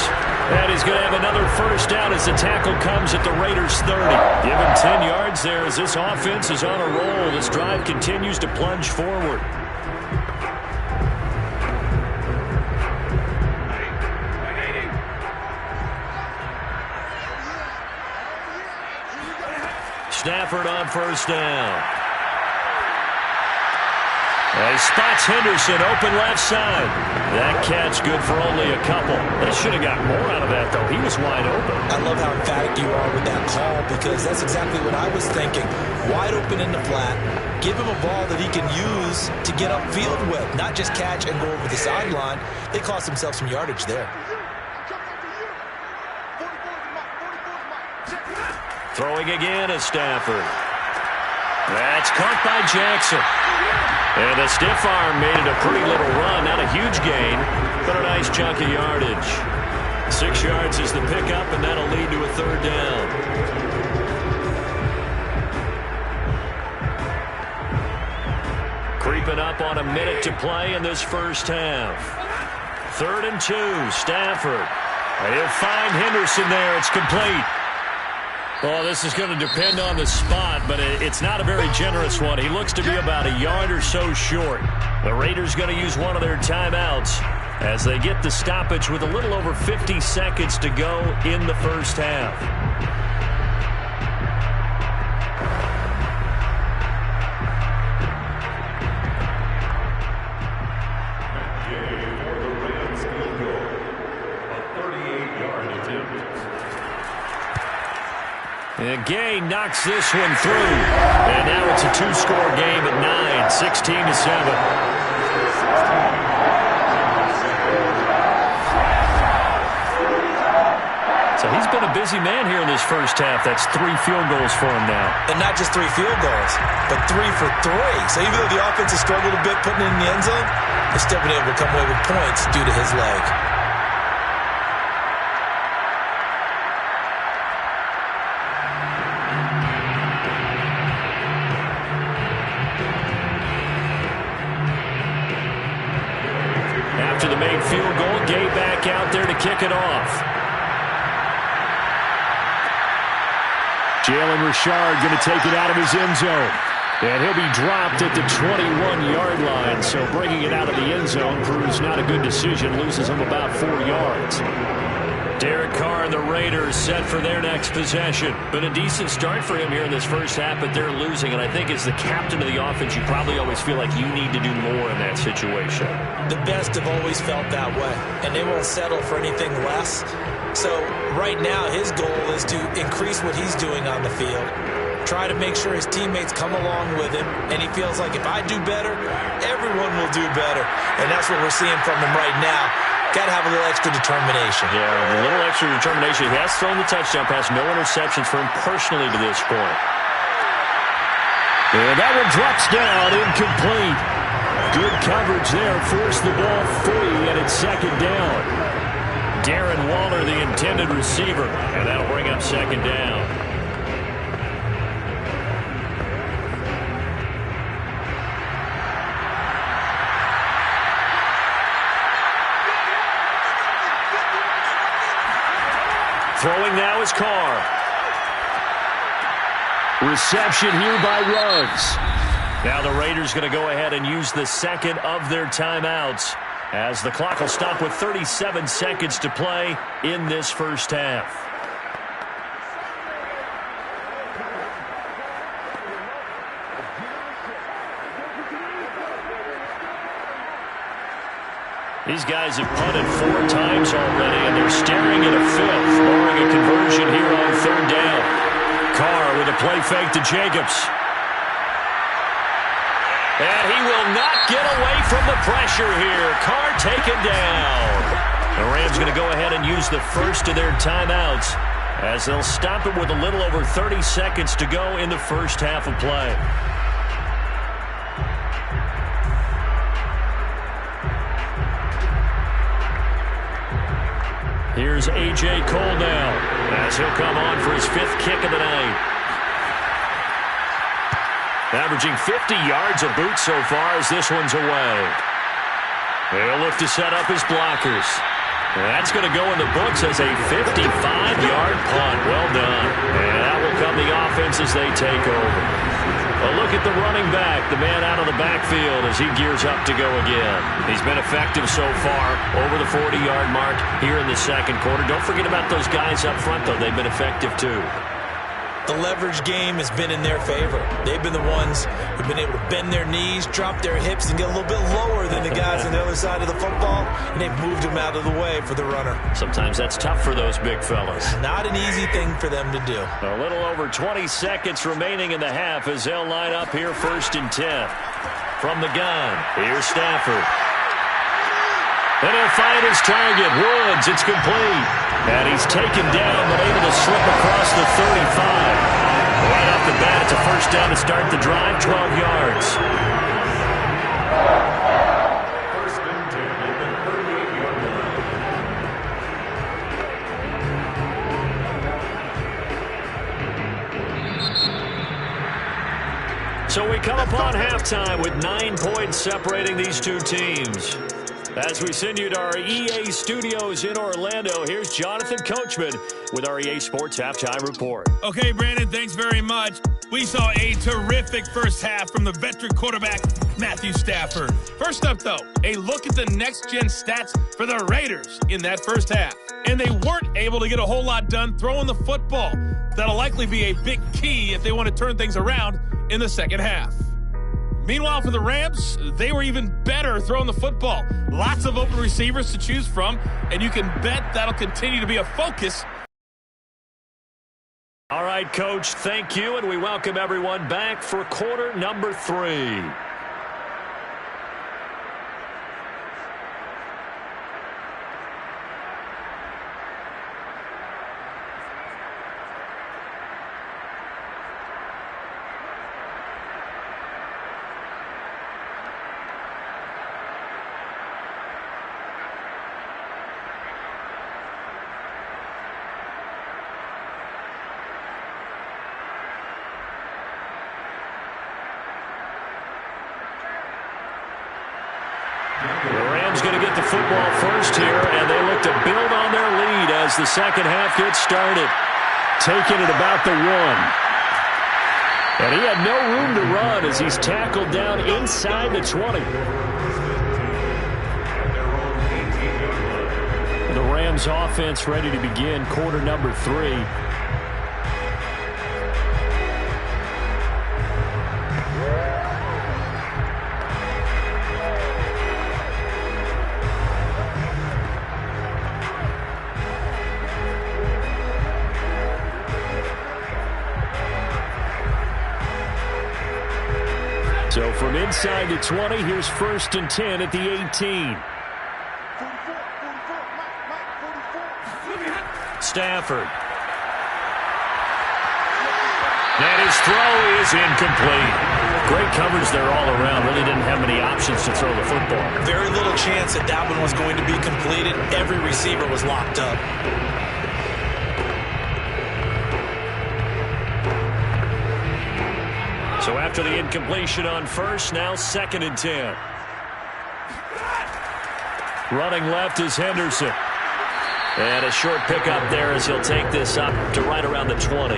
And he's going to have another first down as the tackle comes at the Raiders' 30. Give him 10 yards there as this offense is on a roll. This drive continues to plunge forward. Stafford on first down. He spots Henderson open left side. That catch good for only a couple. They should have got more out of that, though. He was wide open. I love how emphatic you are with that call because that's exactly what I was thinking. Wide open in the flat. Give him a ball that he can use to get upfield with, not just catch and go over the sideline. They cost themselves some yardage there. Throwing again is Stafford. That's caught by Jackson. And the stiff arm made it a pretty little run. Not a huge gain, but a nice chunk of yardage. 6 yards is the pickup, and that'll lead to a third down. Creeping up on a minute to play in this first half. 3rd and 2, Stafford. He'll find Henderson there. It's complete. Well, this is going to depend on the spot, but it's not a very generous one. He looks to be about a yard or so short. The Raiders going to use one of their timeouts as they get the stoppage with a little over 50 seconds to go in the first half. For the Rams field goal, a 38-yard attempt. And Gay knocks this one through. And now it's a 2-score game at 9, 16-7. So he's been a busy man here in this first half. That's 3 field goals for him now. And not just 3 field goals, but 3 for 3. So even though the offense has struggled a bit putting it in the end zone, they've still been able to come away with points due to his leg. After the made field goal, Gay back out there to kick it off. Jalen Richard going to take it out of his end zone. And he'll be dropped at the 21-yard line. So bringing it out of the end zone proves not a good decision. Loses him about 4 yards. Derek Carr and the Raiders set for their next possession. Been a decent start for him here in this first half, but they're losing. And I think as the captain of the offense, you probably always feel like you need to do more in that situation. The best have always felt that way, and they won't settle for anything less. So right now his goal is to increase what he's doing on the field, try to make sure his teammates come along with him, and he feels like if I do better, everyone will do better. And that's what we're seeing from him right now. Got to have a little extra determination. Yeah, a little extra determination. He has thrown the touchdown pass. No interceptions for him personally to this point. And that one drops down, incomplete. Good coverage there. Forced the ball free, and it's 2nd down. Darren Waller, the intended receiver, and that'll bring up 2nd down. Throwing now is Carr. Reception here by Ruggs. Now the Raiders going to go ahead and use the second of their timeouts as the clock will stop with 37 seconds to play in this first half. These guys have punted 4 times already, and they're staring at a 5th, barring a conversion here on 3rd down. Carr with a play fake to Jacobs. And he will not get away from the pressure here. Carr taken down. The Rams going to go ahead and use the first of their timeouts as they'll stop it with a little over 30 seconds to go in the first half of play. Here's A.J. Cole now as he'll come on for his 5th kick of the night. Averaging 50 yards a boot so far as this one's away. They'll look to set up his blockers. That's going to go in the books as a 55-yard punt. Well done. And that will come the offense as they take over. A look at the running back, the man out of the backfield as he gears up to go again. He's been effective so far, over the 40-yard mark here in the 2nd quarter. Don't forget about those guys up front, though. They've been effective, too. The leverage game has been in their favor. They've been the ones who've been able to bend their knees, drop their hips, and get a little bit lower than the guys on the other side of the football, and they've moved them out of the way for the runner. Sometimes that's tough for those big fellas. Not an easy thing for them to do. A little over 20 seconds remaining in the half as they'll line up here 1st and 10. From the gun, here's Stafford. And he'll find his target. Woods, it's complete. And he's taken down, but able to slip across the 35. Right off the bat, it's a first down to start the drive, 12 yards. First and 10 at the 38-yard line. So we come upon halftime with 9 points separating these two teams. As we send you to our EA studios in Orlando, here's Jonathan Coachman with our EA Sports Halftime Report. Okay, Brandon, thanks very much. We saw a terrific first half from the veteran quarterback, Matthew Stafford. First up, though, a look at the next-gen stats for the Raiders in that first half. And they weren't able to get a whole lot done throwing the football. That'll likely be a big key if they want to turn things around in the second half. Meanwhile, for the Rams, they were even better throwing the football. Lots of open receivers to choose from, and you can bet that'll continue to be a focus. All right, Coach, thank you, and we welcome everyone back for quarter number 3. The Rams going to get the football first here, and they look to build on their lead as the second half gets started. Taking it about the 1. And he had no room to run as he's tackled down inside the 20. The Rams offense ready to begin quarter number 3. So from inside the 20, here's 1st and 10 at the 18. Stafford. And his throw is incomplete. Great coverage there all around. Really didn't have many options to throw the football. Very little chance that one was going to be completed. Every receiver was locked up. So after the incompletion on first, now 2nd and 10. Running left is Henderson. And a short pickup there as he'll take this up to right around the 20.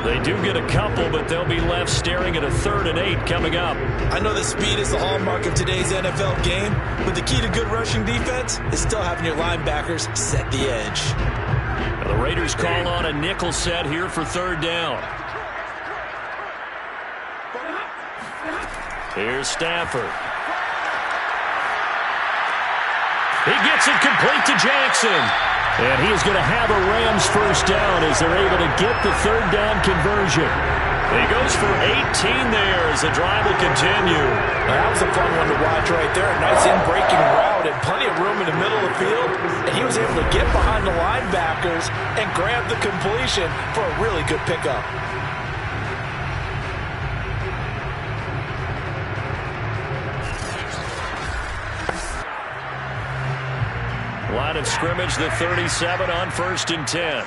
They do get a couple, but they'll be left staring at a 3rd and 8 coming up. I know that speed is the hallmark of today's NFL game, but the key to good rushing defense is still having your linebackers set the edge. Now the Raiders call on a nickel set here for 3rd down. Here's Stafford. He gets it complete to Jackson. And he is going to have a Rams first down as they're able to get the 3rd down conversion. He goes for 18 there as the drive will continue. That was a fun one to watch right there. A nice in-breaking route and plenty of room in the middle of the field. And he was able to get behind the linebackers and grab the completion for a really good pickup. Line of scrimmage, the 37 on 1st and 10.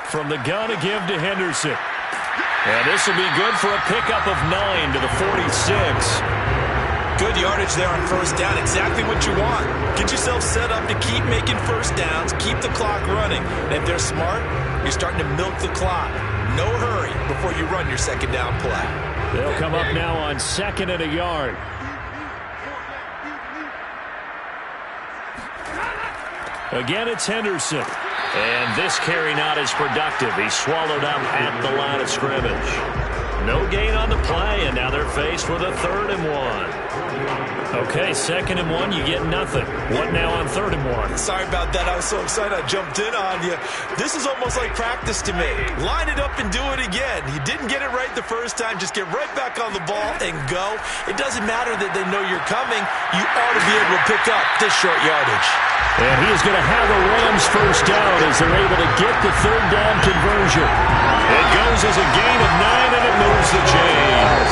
From the gun to give to Henderson. And this will be good for a pickup of 9 to the 46. Good yardage there on first down. Exactly what you want. Get yourself set up to keep making first downs, keep the clock running. And if they're smart, you're starting to milk the clock. No hurry before you run your second down play. They'll come up now on 2nd and a yard. Again, it's Henderson. And this carry not as productive. He's swallowed up at the line of scrimmage. No gain on the play, and now they're faced with a 3rd and 1. Okay, 2nd and 1, you get nothing. What now on 3rd and 1? Sorry about that. I was so excited I jumped in on you. This is almost like practice to me. Line it up and do it again. You didn't get it right the first time. Just get right back on the ball and go. It doesn't matter that they know you're coming. You ought to be able to pick up this short yardage. And he is going to have a Rams first down as they're able to get the 3rd down conversion. It goes as a gain of 9, and it moves the chains.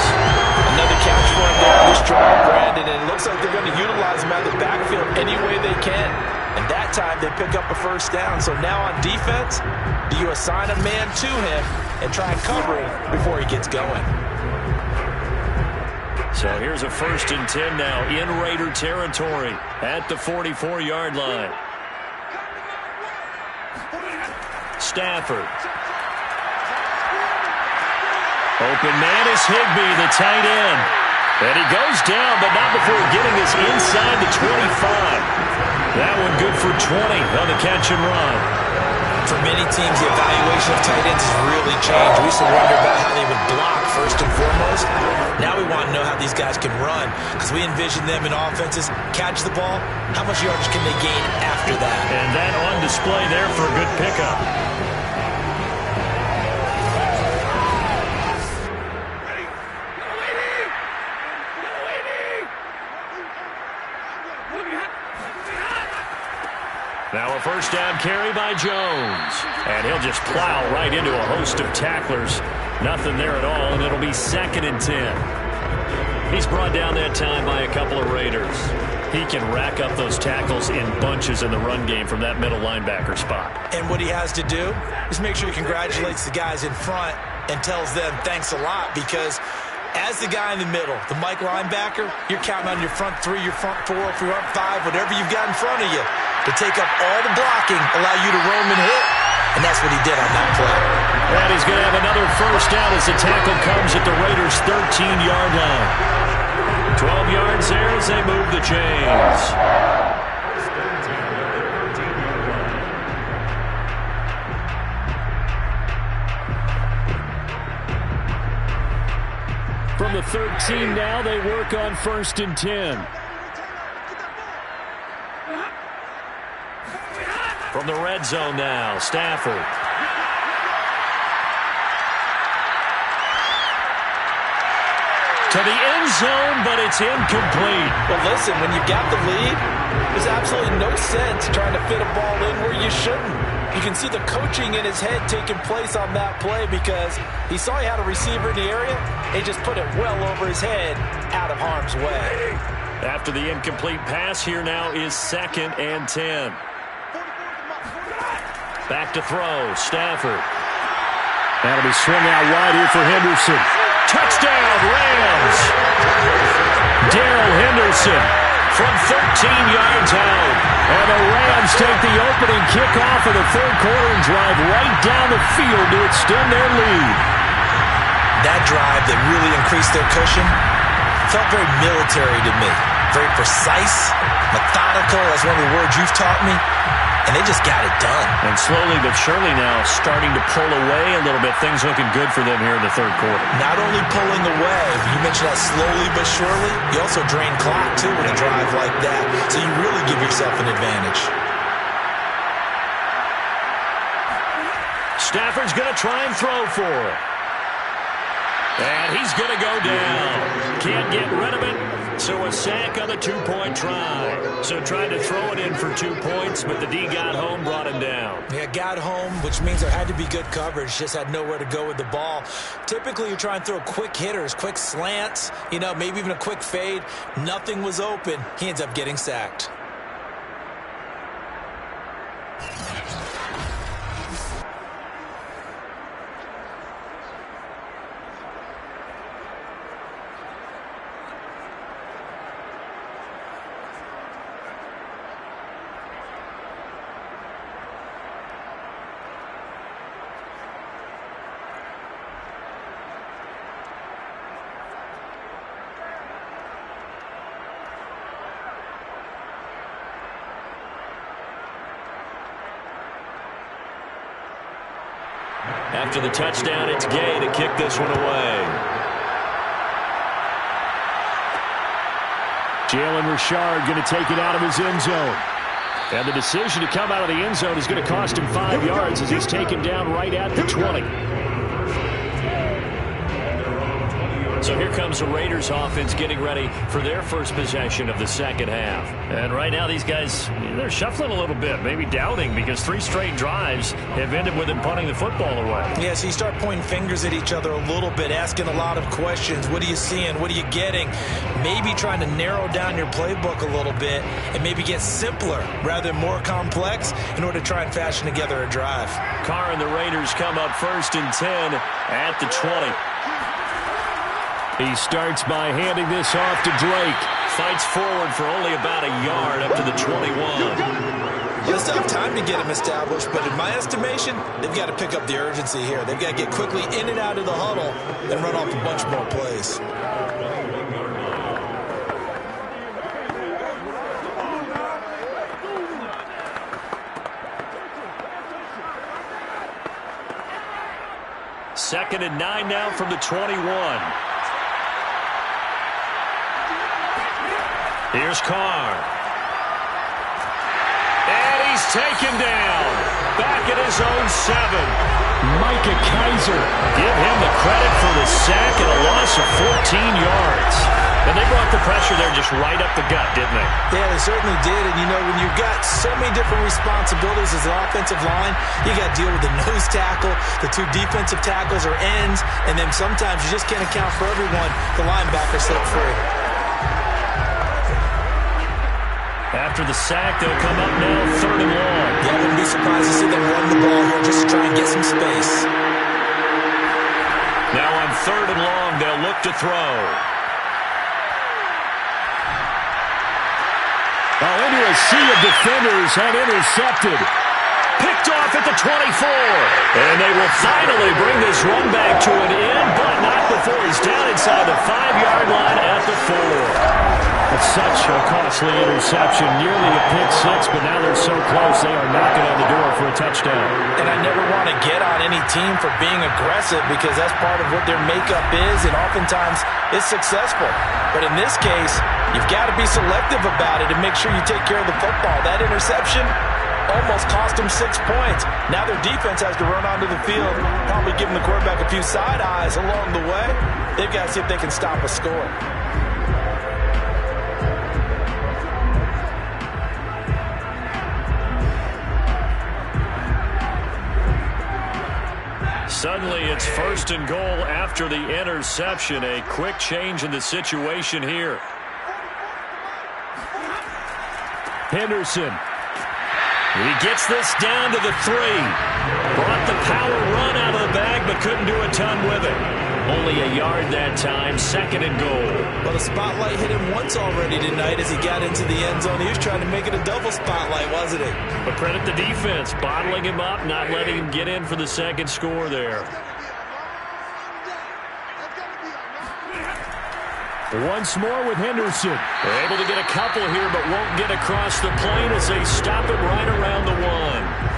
Another catch for him there this drive, Brandon, and it looks like they're going to utilize him out of the backfield any way they can. And that time they pick up a first down. So now on defense, do you assign a man to him and try and cover him before he gets going? So here's a 1st and 10 now in Raider territory at the 44-yard line. Stafford. Open man is Higbee, the tight end. And he goes down, but not before getting us inside the 25. That one good for 20 on the catch and run. For many teams, the evaluation of tight ends has really changed. We used to wonder about how they would block first and foremost. Now we want to know how these guys can run because we envision them in offenses catch the ball. How much yardage can they gain after that? And that on display there for a good pickup. Now a first down carry by Jones. And he'll just plow right into a host of tacklers. Nothing there at all, and it'll be 2nd and 10. He's brought down that time by a couple of Raiders. He can rack up those tackles in bunches in the run game from that middle linebacker spot. And what he has to do is make sure he congratulates the guys in front and tells them thanks a lot because as the guy in the middle, the Mike linebacker, you're counting on your front 3, your front 4, your front 5, whatever you've got in front of you to take up all the blocking, allow you to roam and hit, and that's what he did on that play. And he's going to have another first down as the tackle comes at the Raiders' 13-yard line. 12 yards there as they move the chains. From the 13 now, they work on 1st and 10. From the red zone now, Stafford. To the end zone, but it's incomplete. Well, listen, when you got the lead, there's absolutely no sense trying to fit a ball in where you shouldn't. You can see the coaching in his head taking place on that play because he saw he had a receiver in the area. He just put it well over his head out of harm's way. After the incomplete pass, here now is 2nd and 10. Back to throw, Stafford. That'll be swung out wide here for Henderson. Touchdown, Rams! Darrell Henderson from 13 yards out. And the Rams take the opening kickoff of the 3rd quarter and drive right down the field to extend their lead. That drive that really increased their cushion felt very military to me. Very precise, methodical, that's one of the words you've taught me. And they just got it done. And slowly but surely now starting to pull away a little bit. Things looking good for them here in the 3rd quarter. Not only pulling away, you mentioned that slowly but surely, you also drain clock too with a drive like that. So you really give yourself an advantage. Stafford's going to try and throw for it. And he's going to go down. Can't get rid of it. So a sack on the 2-point try. So tried to throw it in for 2 points, but the D got home, brought him down. Yeah, got home, which means there had to be good coverage. Just had nowhere to go with the ball. Typically, you try and throw quick hitters, quick slants, maybe even a quick fade. Nothing was open. He ends up getting sacked. After the touchdown, it's Gay to kick this one away. Jalen Richard going to take it out of his end zone. And the decision to come out of the end zone is going to cost him 5 yards as he's taken down right at the 20. So here comes the Raiders offense getting ready for their first possession of the second half. And right now these guys, they're shuffling a little bit, maybe doubting, because 3 straight drives have ended with them punting the football away. Yeah, so you start pointing fingers at each other a little bit, asking a lot of questions. What are you seeing? What are you getting? Maybe trying to narrow down your playbook a little bit and maybe get simpler rather than more complex in order to try and fashion together a drive. Carr and the Raiders come up 1st and 10 at the 20. He starts by handing this off to Drake. Fights forward for only about a yard up to the 21. They'll still have time to get him established, but in my estimation, they've got to pick up the urgency here. They've got to get quickly in and out of the huddle and run off a bunch more plays. Second and 9 now from the 21. Here's Carr. And he's taken down. Back at his own 7. Micah Kiser. Give him the credit for the sack and a loss of 14 yards. And they brought the pressure there just right up the gut, didn't they? Yeah, they certainly did. And, you know, when you've got so many different responsibilities as an offensive line, you got to deal with the nose tackle, the 2 defensive tackles or ends, and then sometimes you just can't account for everyone. The linebacker slipped free. After the sack, they'll come up now 3rd and long. Yeah, I wouldn't be surprised to see them run the ball here just to try and get some space. Now on 3rd and long, they'll look to throw. Into a sea of defenders and intercepted. Picked off at the 24. And they will finally bring this run back to an end, but not before he's down inside the 5-yard line at the 4. It's such a costly interception, nearly a pick 6, but now they're so close they are knocking on the door for a touchdown. And I never want to get on any team for being aggressive because that's part of what their makeup is, and oftentimes it's successful. But in this case, you've got to be selective about it and make sure you take care of the football. That interception almost cost them 6 points. Now their defense has to run onto the field, probably giving the quarterback a few side eyes along the way. They've got to see if they can stop a score. Suddenly, it's 1st and goal after the interception. A quick change in the situation here. Henderson. He gets this down to the 3. Brought the power run out of the bag, but couldn't do a ton with it. Only a yard that time, 2nd and goal. Well, the spotlight hit him once already tonight as he got into the end zone. He was trying to make it a double spotlight, wasn't he? But credit the defense, bottling him up, not letting him get in for the second score there. Once more with Henderson. They're able to get a couple here, but won't get across the plane as they stop it right around the 1.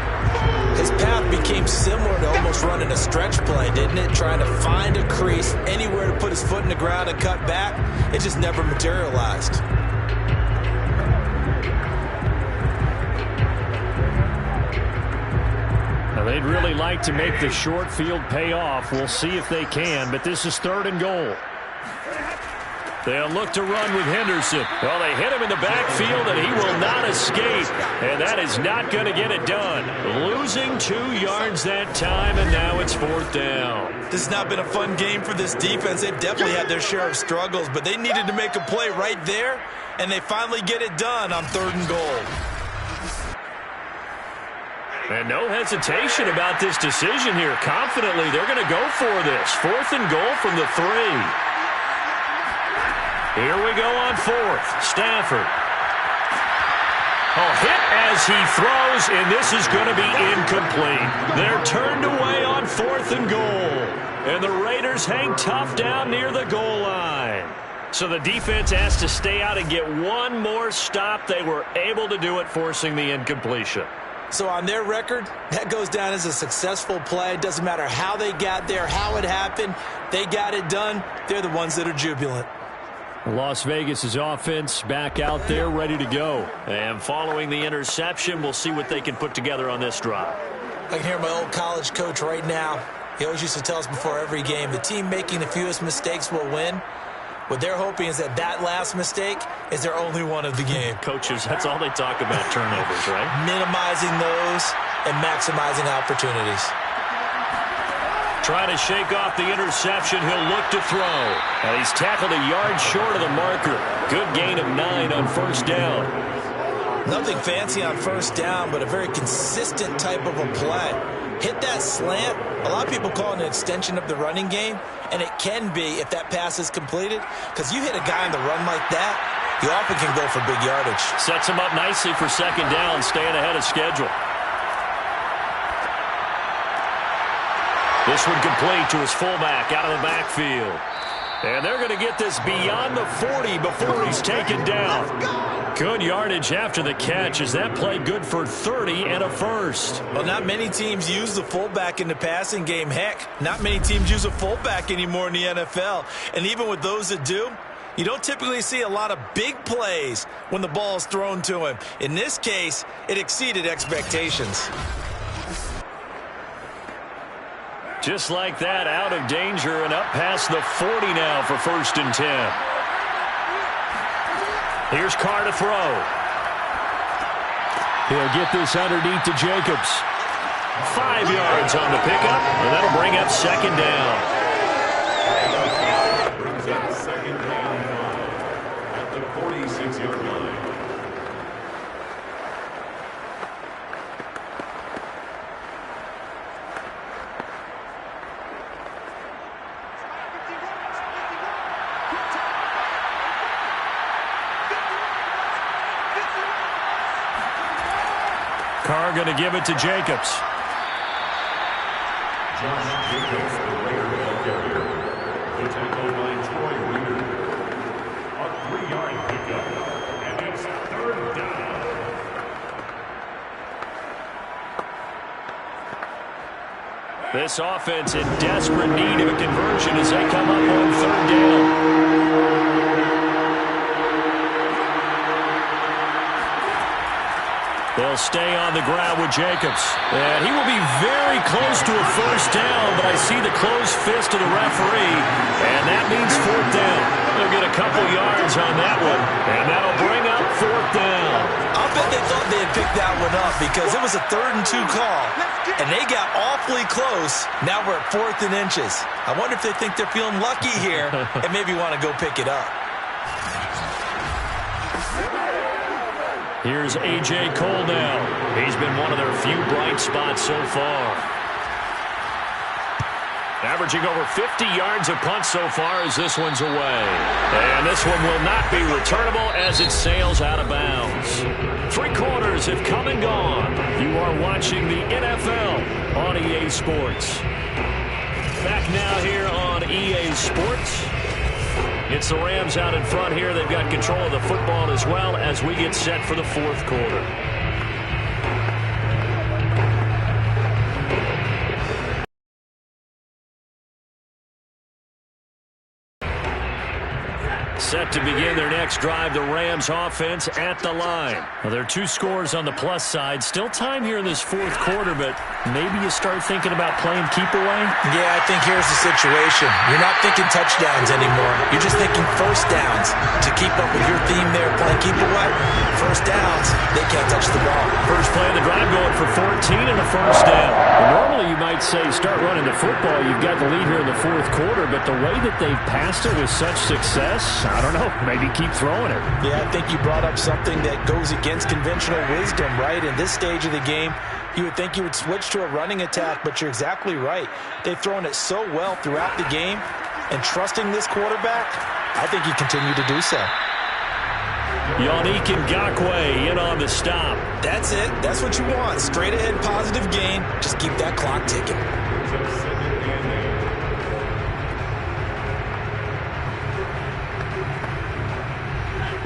His path became similar to almost running a stretch play, didn't it? Trying to find a crease, anywhere to put his foot in the ground and cut back. It just never materialized. Now they'd really like to make the short field pay off. We'll see if they can, but this is 3rd and goal. They'll look to run with Henderson. Well, they hit him in the backfield, and he will not escape. And that is not going to get it done. Losing 2 yards that time, and now it's 4th down. This has not been a fun game for this defense. They've definitely had their share of struggles, but they needed to make a play right there, and they finally get it done on 3rd and goal. And no hesitation about this decision here. Confidently, they're going to go for this. 4th and goal from the 3. Here we go on 4th. Stafford. Hit as he throws, and this is going to be incomplete. They're turned away on 4th and goal. And the Raiders hang tough down near the goal line. So the defense has to stay out and get one more stop. They were able to do it, forcing the incompletion. So on their record, that goes down as a successful play. Doesn't matter how they got there, how it happened. They got it done. They're the ones that are jubilant. Las Vegas' offense back out there ready to go. And following the interception, we'll see what they can put together on this drive. I can hear my old college coach right now. He always used to tell us before every game, the team making the fewest mistakes will win. What they're hoping is that last mistake is their only one of the game. Coaches, that's all they talk about, turnovers, right? Minimizing those and maximizing opportunities. Trying to shake off the interception. He'll look to throw. And he's tackled a yard short of the marker. Good gain of 9 on first down. Nothing fancy on first down, but a very consistent type of a play. Hit that slant. A lot of people call it an extension of the running game, and it can be if that pass is completed, because you hit a guy on the run like that, you often can go for big yardage. Sets him up nicely for second down, staying ahead of schedule. This one complete to his fullback out of the backfield. And they're going to get this beyond the 40 before he's taken down. Good yardage after the catch. Is that play good for 30 and a first? Well, not many teams use the fullback in the passing game. Heck, not many teams use a fullback anymore in the NFL. And even with those that do, you don't typically see a lot of big plays when the ball is thrown to him. In this case, it exceeded expectations. Just like that, out of danger and up past the 40 now for first and 10. Here's Carr to throw. He'll get this underneath to Jacobs. 5 yards on the pickup, and that'll bring up second down. Brings up second down at the 46-yard line. Carr going to give it to Jacobs. Josh Jacobs, the Raider ball carrier. The tackle by Troy Reader. A 3-yard pickup. And it's third down. This offense in desperate need of a conversion as they come up on third down. They'll stay on the ground with Jacobs. And he will be very close to a first down, but I see the closed fist of the referee, and that means fourth down. They'll get a couple yards on that one, and that'll bring up fourth down. I'll bet they thought they had picked that one up because it was a 3rd and 2 call, and they got awfully close. Now we're at 4th and inches. I wonder if they think they're feeling lucky here and maybe want to go pick it up. Here's A.J. Cole now. He's been one of their few bright spots so far. Averaging over 50 yards a punt so far as this one's away. And this one will not be returnable as it sails out of bounds. 3 quarters have come and gone. You are watching the NFL on EA Sports. Back now here on EA Sports. It's the Rams out in front here. They've got control of the football as well as we get set for the fourth quarter. Set to begin their next drive, the Rams offense at the line. Well, there are 2 scores on the plus side. Still time here in this fourth quarter, but maybe you start thinking about playing keep away? Yeah, I think here's the situation. You're not thinking touchdowns anymore. You're just thinking first downs. To keep up with your theme there, playing keep away, first downs, they can't touch the ball. First play of the drive going for 14 and a first down. Well, normally you might say start running the football. You've got the lead here in the fourth quarter, but the way that they've passed it with such success, I don't know, maybe keep throwing it. Yeah, I think you brought up something that goes against conventional wisdom, right? In this stage of the game, you would think you would switch to a running attack, but you're exactly right. They've thrown it so well throughout the game, and trusting this quarterback, I think you continue to do so. Yannick Ngakoue in on the stop. That's it. That's what you want. Straight ahead positive gain. Just keep that clock ticking.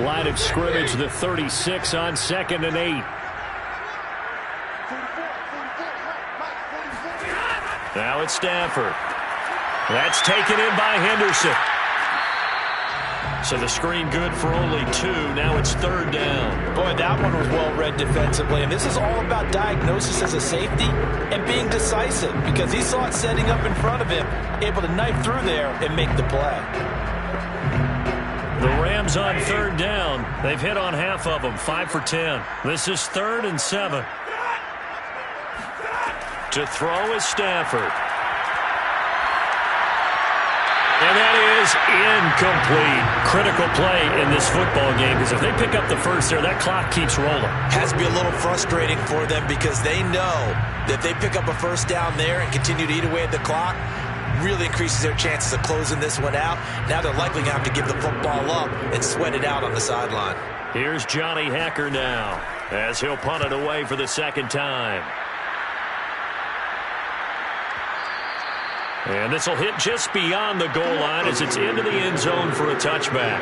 Line of scrimmage, the 36 on 2nd and 8. Now it's Stafford. That's taken in by Henderson. So the screen good for only 2. Now it's 3rd down. Boy, that one was well read defensively. And this is all about diagnosis as a safety and being decisive, because he saw it setting up in front of him, able to knife through there and make the play. The Rams on 3rd down. They've hit on half of them, 5 for 10. This is 3rd and 7. To throw is Stafford. And that is incomplete. Critical play in this football game, because if they pick up the first there, that clock keeps rolling. Has to be a little frustrating for them, because they know that if they pick up a first down there and continue to eat away at the clock, really increases their chances of closing this one out. Now they're likely going to have to give the football up and sweat it out on the sideline. Here's Johnny Hacker now, as he'll punt it away for the 2nd time. And this will hit just beyond the goal line as it's into the end zone for a touchback.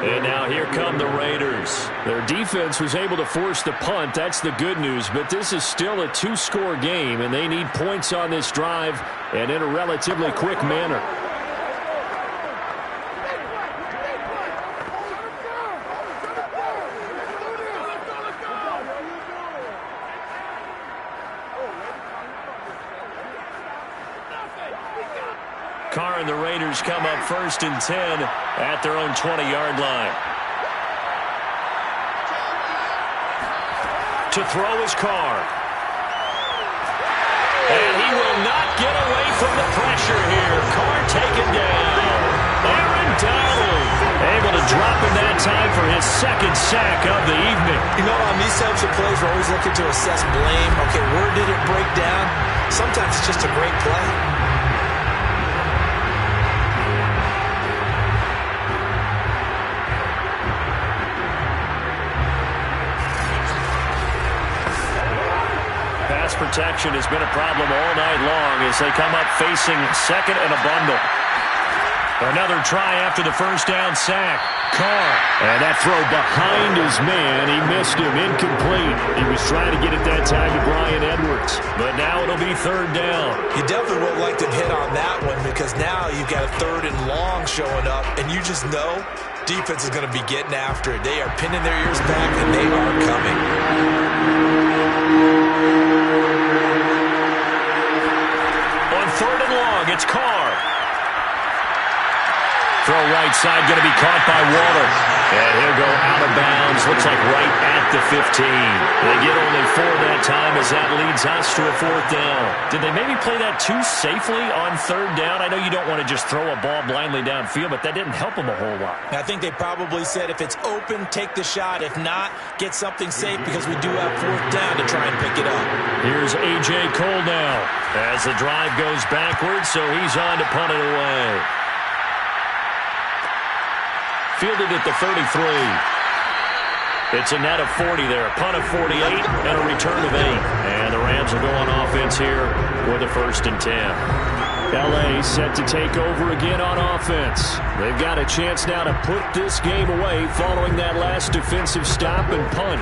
And now here come the Raiders. Their defense was able to force the punt. That's the good news. But this is still a 2-score game, and they need points on this drive and in a relatively quick manner. Carr and the Raiders come up 1st and 10 at their own 20-yard line. To throw is Carr. And he will not get away from the pressure here. Carr taken down. Aaron Donald able to drop in that time for his 2nd sack of the evening. You know, on these types of plays, we're always looking to assess blame. Okay, where did it break down? Sometimes it's just a great play. Protection has been a problem all night long as they come up facing 2nd and a bundle. Another try after the first down sack. Carr. And that throw behind his man. He missed him. Incomplete. He was trying to get it that time to Bryan Edwards. But now it'll be 3rd down. You definitely would like to hit on that one, because now you've got a 3rd and long showing up, and you just know defense is going to be getting after it. They are pinning their ears back, and they are coming. On 3rd and long, it's Carr. Throw right side, going to be caught by Waller. And he'll go out of bounds. Looks like right at the 15. They get only 4 that time as that leads us to a 4th down. Did they maybe play that too safely on 3rd down? I know you don't want to just throw a ball blindly downfield, but that didn't help them a whole lot. I think they probably said if it's open, take the shot. If not, get something safe, because we do have 4th down to try and pick it up. Here's A.J. Cole now as the drive goes backwards, so he's on to punt it away. Fielded at the 33. It's a net of 40 there. A punt of 48 and a return of 8. And the Rams will go on offense here with a 1st and 10. L.A. set to take over again on offense. They've got a chance now to put this game away following that last defensive stop and punt.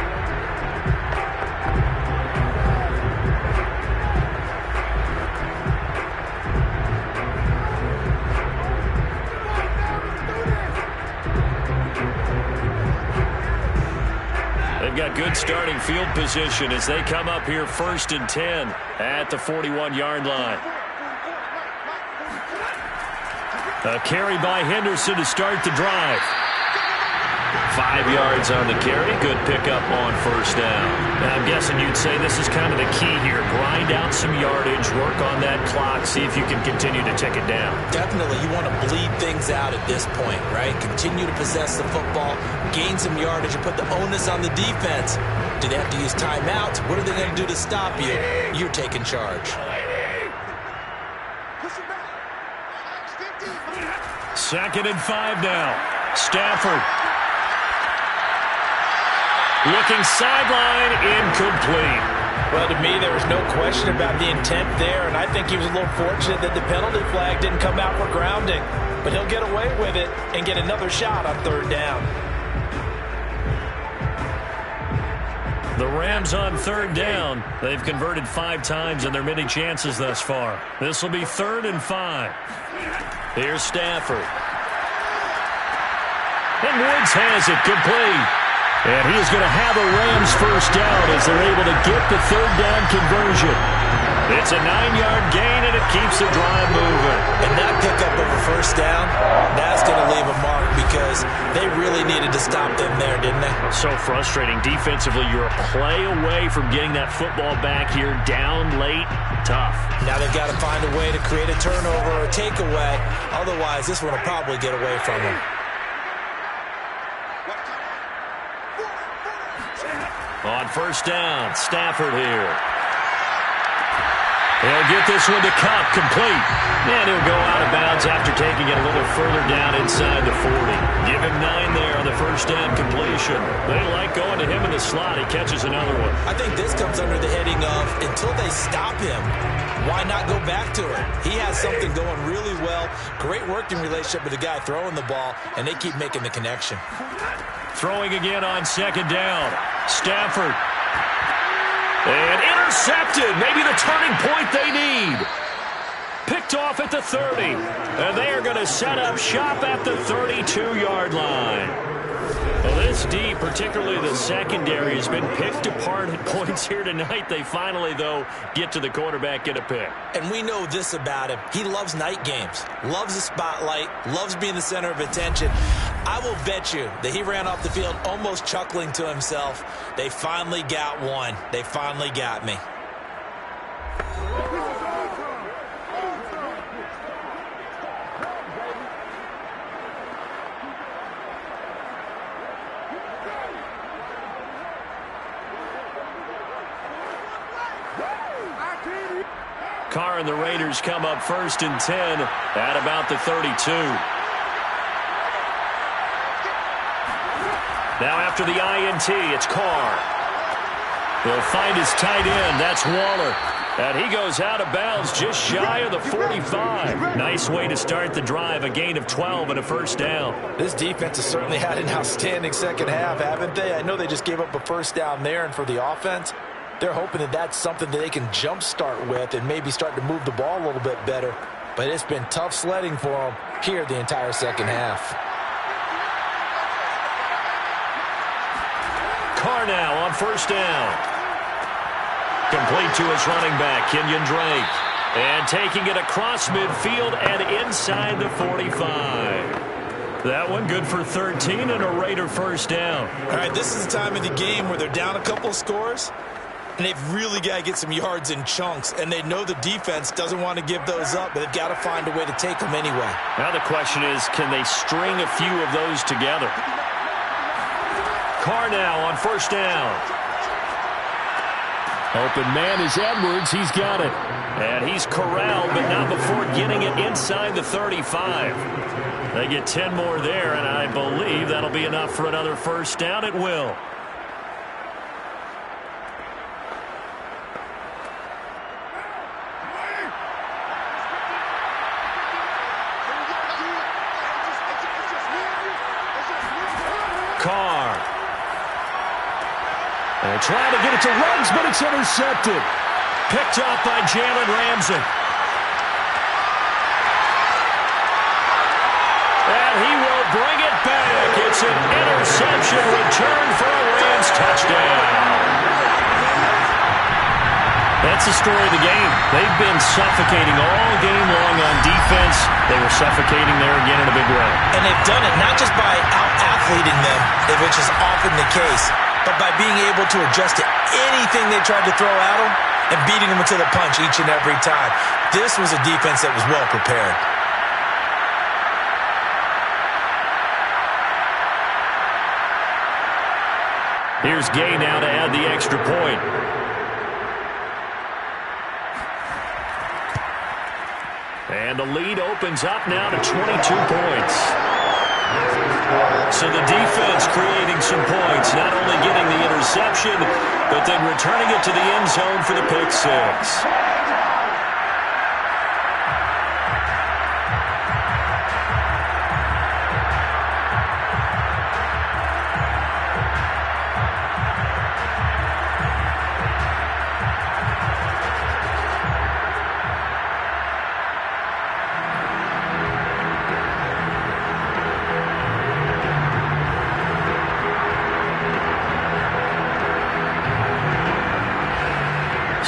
Got good starting field position as they come up here 1st and 10 at the 41-yard line. A carry by Henderson to start the drive. 5 yards on the carry. Good pickup on 1st down. Now, I'm guessing you'd say this is kind of the key here. Grind out some yardage, work on that clock, see if you can continue to tick it down. Definitely. You want to bleed things out at this point, right? Continue to possess the football, gain some yardage, and put the onus on the defense. Do they have to use timeouts? What are they going to do to stop you? You're taking charge. 2nd and 5 now. Stafford. Looking sideline, incomplete. Well, to me, there was no question about the intent there, and I think he was a little fortunate that the penalty flag didn't come out for grounding. But he'll get away with it and get another shot on 3rd down. The Rams on third down. They've converted 5 times in their many chances thus far. This will be 3rd and 5. Here's Stafford. And Woods has it complete. And he is going to have a Rams first down as they're able to get the 3rd down conversion. It's a 9-yard gain, and it keeps the drive moving. And that pickup of a first down, that's going to leave a mark because they really needed to stop them there, didn't they? So frustrating. Defensively, you're a play away from getting that football back here down late. Tough. Now they've got to find a way to create a turnover or a takeaway. Otherwise, this one will probably get away from them. On first down, Stafford here. He'll get this one to Cup, complete. And he'll go out of bounds after taking it a little further down inside the 40. Give him 9 there on the first down completion. They like going to him in the slot. He catches another one. I think this comes under the heading of until they stop him, why not go back to it? He has something going really well. Great working relationship with the guy throwing the ball, and they keep making the connection. Throwing again on second down. Stafford. And intercepted. Maybe the turning point they need. Picked off at the 30. And they are going to set up shop at the 32-yard line. Well, this D, particularly the secondary, has been picked apart at points here tonight. They finally, though, get to the quarterback, get a pick. And we know this about him. He loves night games, loves the spotlight, loves being the center of attention. I will bet you that he ran off the field almost chuckling to himself. They finally got one. They finally got me. Carr and the Raiders come up 1st and 10 at about the 32. Now after the INT, it's Carr. He'll find his tight end. That's Waller. And he goes out of bounds just shy of the 45. Nice way to start the drive. A gain of 12 and a first down. This defense has certainly had an outstanding second half, haven't they? I know they just gave up a first down there, and for the offense, they're hoping that that's something that they can jumpstart with and maybe start to move the ball a little bit better. But it's been tough sledding for them here the entire second half. Carr now on first down. Complete to his running back, Kenyon Drake. And taking it across midfield and inside the 45. That one good for 13 and a Raider first down. All right, this is the time of the game where they're down a couple of scores, and they've really got to get some yards in chunks, and they know the defense doesn't want to give those up, but they've got to find a way to take them anyway. Now the question is, can they string a few of those together? Carr now on first down. Open man is Edwards. He's got it. And he's corralled, but not before getting it inside the 35. They get 10 more there, and I believe that'll be enough for another first down. It will. Carr. And trying to get it to Ruggs, but it's intercepted. Picked off by Jalen Ramsey. And he will bring it back. It's an interception return for a Rams touchdown. That's the story of the game. They've been suffocating all game long on defense. They were suffocating there again in a big way. And they've done it not just by out-athleting them, which is often the case, but by being able to adjust to anything they tried to throw at them and beating them to the punch each and every time. This was a defense that was well prepared. Here's Gay now to add the extra point. And the lead opens up now to 22 points. So the defense creating some points, not only getting the interception, but then returning it to the end zone for the pick six.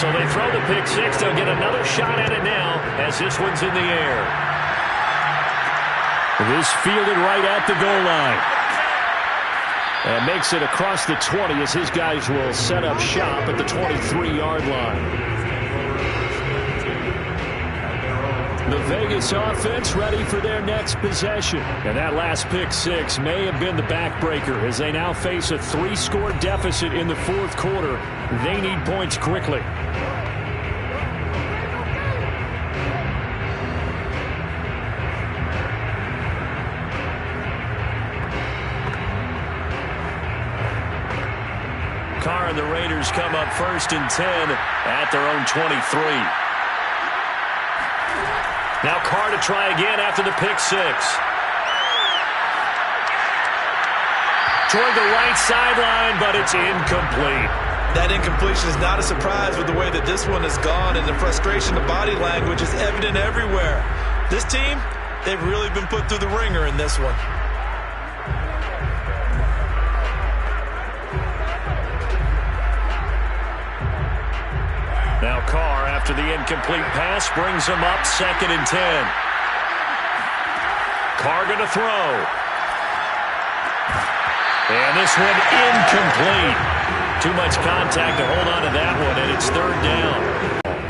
So they throw the pick six. They'll get another shot at it now as this one's in the air. This fielded right at the goal line. And makes it across the 20 as his guys will set up shop at the 23-yard line. The Vegas offense ready for their next possession. And that last pick six may have been the backbreaker as they now face a 3-score deficit in the fourth quarter. They need points quickly. Carr and the Raiders come up 1st and 10 at their own 23. Now Carr to try again after the pick six. Toward the right sideline, but it's incomplete. That incompletion is not a surprise with the way that this one has gone, and the frustration, the body language is evident everywhere. This team, they've really been put through the ringer in this one. Now Carr, after the incomplete pass, brings him up 2nd and 10. Carr going to throw. And this one incomplete. Too much contact to hold on to that one, and it's 3rd down.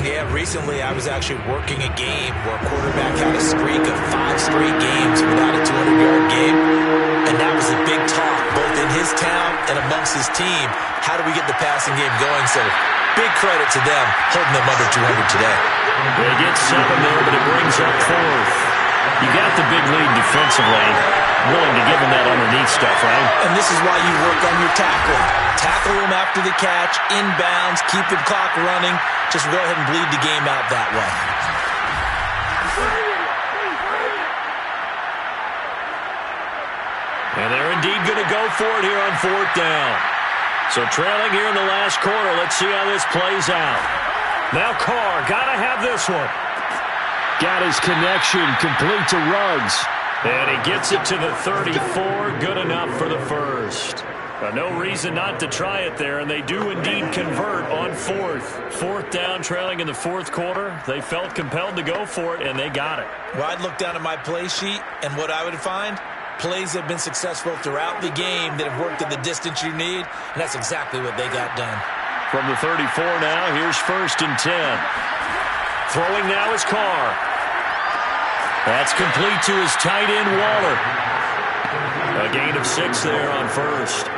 Yeah, recently I was actually working a game where a quarterback had a streak of 5 straight games without a 200-yard game. And that was the big talk, both in his town and amongst his team. How do we get the passing game going? So big credit to them holding them under 200 today. They get 7 there, but it brings up 4th. You got the big lead defensively. Willing to give them that underneath stuff, right? And this is why you work on your tackling. Tackle them after the catch, inbounds, keep the clock running. Just go ahead and bleed the game out that way. And they're indeed going to go for it here on 4th down. So trailing here in the last quarter. Let's see how this plays out. Now Carr, got to have this one. Got his connection complete to Ruggs. And he gets it to the 34. Good enough for the first. No reason not to try it there, and they do indeed convert on 4th. 4th down, trailing in the 4th quarter. They felt compelled to go for it, and they got it. Well, I'd look down at my play sheet, and what I would find, plays have been successful throughout the game that have worked at the distance you need, and that's exactly what they got done. From the 34 now, here's 1st and 10. Throwing now is Carr. That's complete to his tight end, Waller. A gain of 6 there on 1st.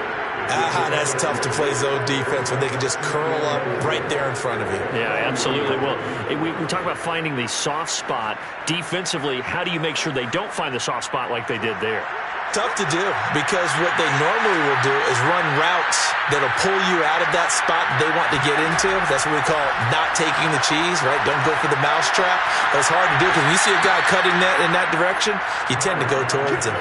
That's tough to play zone defense when they can just curl up right there in front of you. Yeah, absolutely. Well, we talk about finding the soft spot. Defensively, how do you make sure they don't find the soft spot like they did there? Tough to do, because what they normally will do is run routes that'll pull you out of that spot they want to get into. That's what we call not taking the cheese, right? Don't go for the mousetrap. That's hard to do, because when you see a guy cutting that in that direction, you tend to go towards him.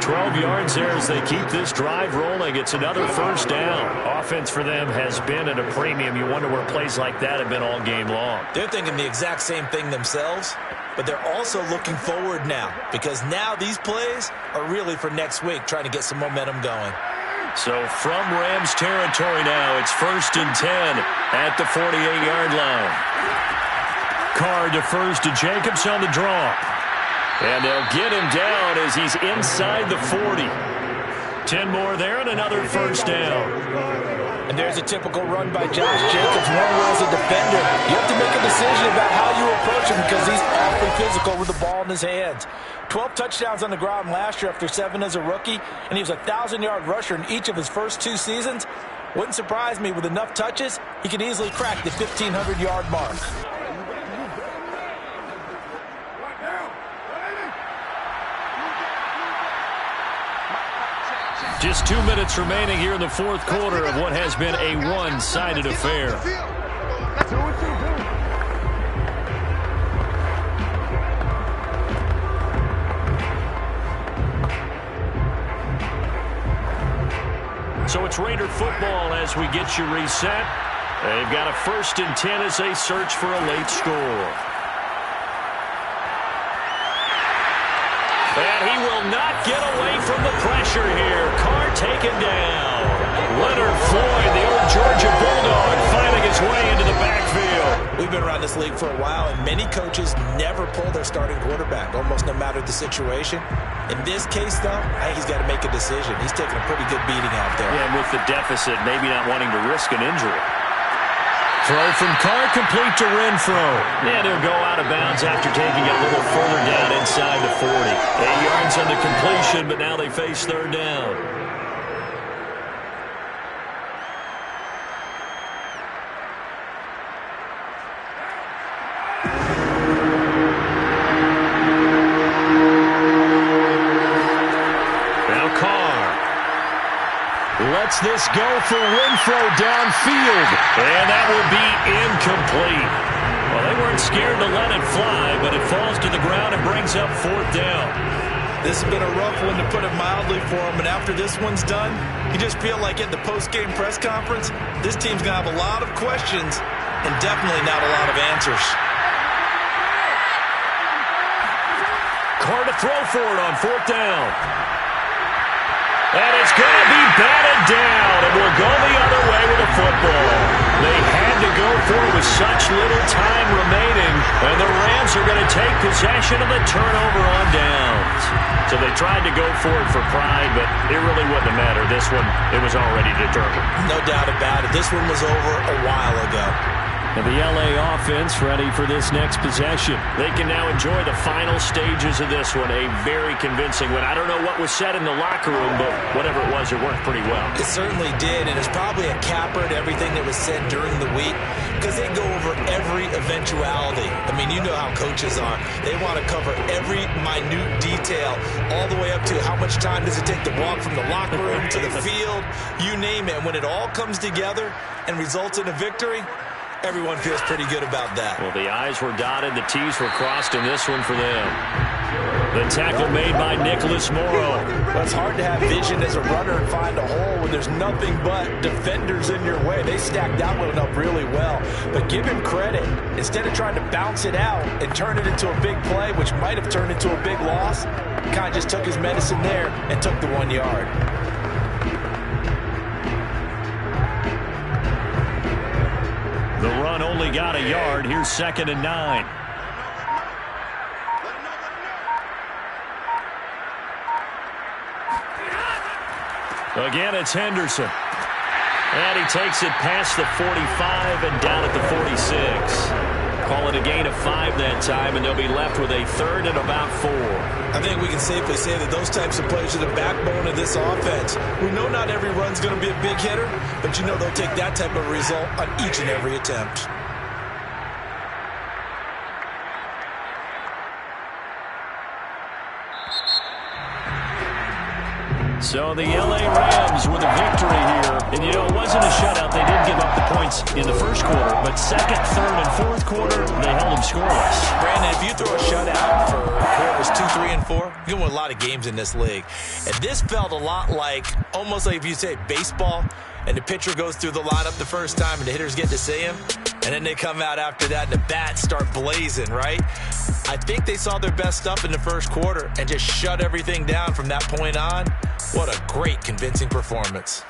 12 yards there as they keep this drive rolling. It's another 1st down. Offense for them has been at a premium. You wonder where plays like that have been all game long. They're thinking the exact same thing themselves, but they're also looking forward now, because now these plays are really for next week, trying to get some momentum going. So from Rams territory now, it's 1st and 10 at the 48-yard line. Carr defers to Jacobs on the draw. And they'll get him down as he's inside the 40. 10 more there and another 1st down. And there's a typical run by Josh Jacobs. One where as a defender, you have to make a decision about how you approach him, because he's awfully physical with the ball in his hands. 12 touchdowns on the ground last year after 7 as a rookie, and he was a 1,000-yard rusher in each of his first 2 seasons. Wouldn't surprise me, with enough touches, he could easily crack the 1,500-yard mark. Just 2 minutes remaining here in the 4th quarter of what has been a one-sided affair. So it's Raider football as we get you reset. They've got a 1st and 10 as they search for a late score. And he will not get away from the pressure here. Carr taken down. Leonard Floyd, the old Georgia Bulldog, finding his way into the backfield. We've been around this league for a while, and many coaches never pull their starting quarterback, almost no matter the situation. In this case, though, I think he's got to make a decision. He's taking a pretty good beating out there. Yeah, and with the deficit, maybe not wanting to risk an injury. Throw from Carr, complete to Renfro. And he'll go out of bounds after taking it a little further down inside the 40. 8 yards on the completion, but now they face third down. Lets this go for Renfro downfield. And that will be incomplete. Well, they weren't scared to let it fly, but it falls to the ground and brings up fourth down. This has been a rough one, to put it mildly, for him. And after this one's done, you just feel like at the post-game press conference, this team's going to have a lot of questions and definitely not a lot of answers. Carr to throw for it on fourth down. And it's going to be batted down, and we'll go the other way with the football. They had to go for it with such little time remaining, and the Rams are going to take possession of the turnover on downs. So they tried to go for it for pride, but it really wouldn't have mattered. This one, it was already determined. No doubt about it. This one was over a while ago. And the LA offense ready for this next possession. They can now enjoy the final stages of this one. A very convincing win. I don't know what was said in the locker room, but whatever it was, it worked pretty well. It certainly did, and it's probably a capper to everything that was said during the week, because they go over every eventuality. I mean, you know how coaches are. They want to cover every minute detail, all the way up to how much time does it take to walk from the locker room to the field, you name it. And when it all comes together and results in a victory, everyone feels pretty good about that. Well, the I's were dotted, the T's were crossed in this one for them. The tackle made by Nicholas Morrow. Well, it's hard to have vision as a runner and find a hole when there's nothing but defenders in your way. They stacked that one up really well. But give him credit. Instead of trying to bounce it out and turn it into a big play, which might have turned into a big loss, he kind of just took his medicine there and took the 1 yard. The run only got a yard. Here's 2nd and 9. Again, it's Henderson. And he takes it past the 45 and down at the 46. Call it a gain of 5 that time, and they'll be left with a 3rd and about 4. I think we can safely say that those types of plays are the backbone of this offense. We know not every run's going to be a big hitter, but you know they'll take that type of result on each and every attempt. So the LA Rams with a victory here. And, you know, it wasn't a shutout. They did give up the points in the first quarter. But second, third, and fourth quarter, they held them scoreless. Brandon, if you throw a shutout for quarters 2, 3, and 4, you're going to win a lot of games in this league. And this felt a lot like, almost like if you say baseball, and the pitcher goes through the lineup the first time and the hitters get to see him, and then they come out after that and the bats start blazing, right? I think they saw their best stuff in the first quarter and just shut everything down from that point on. What a great, convincing performance.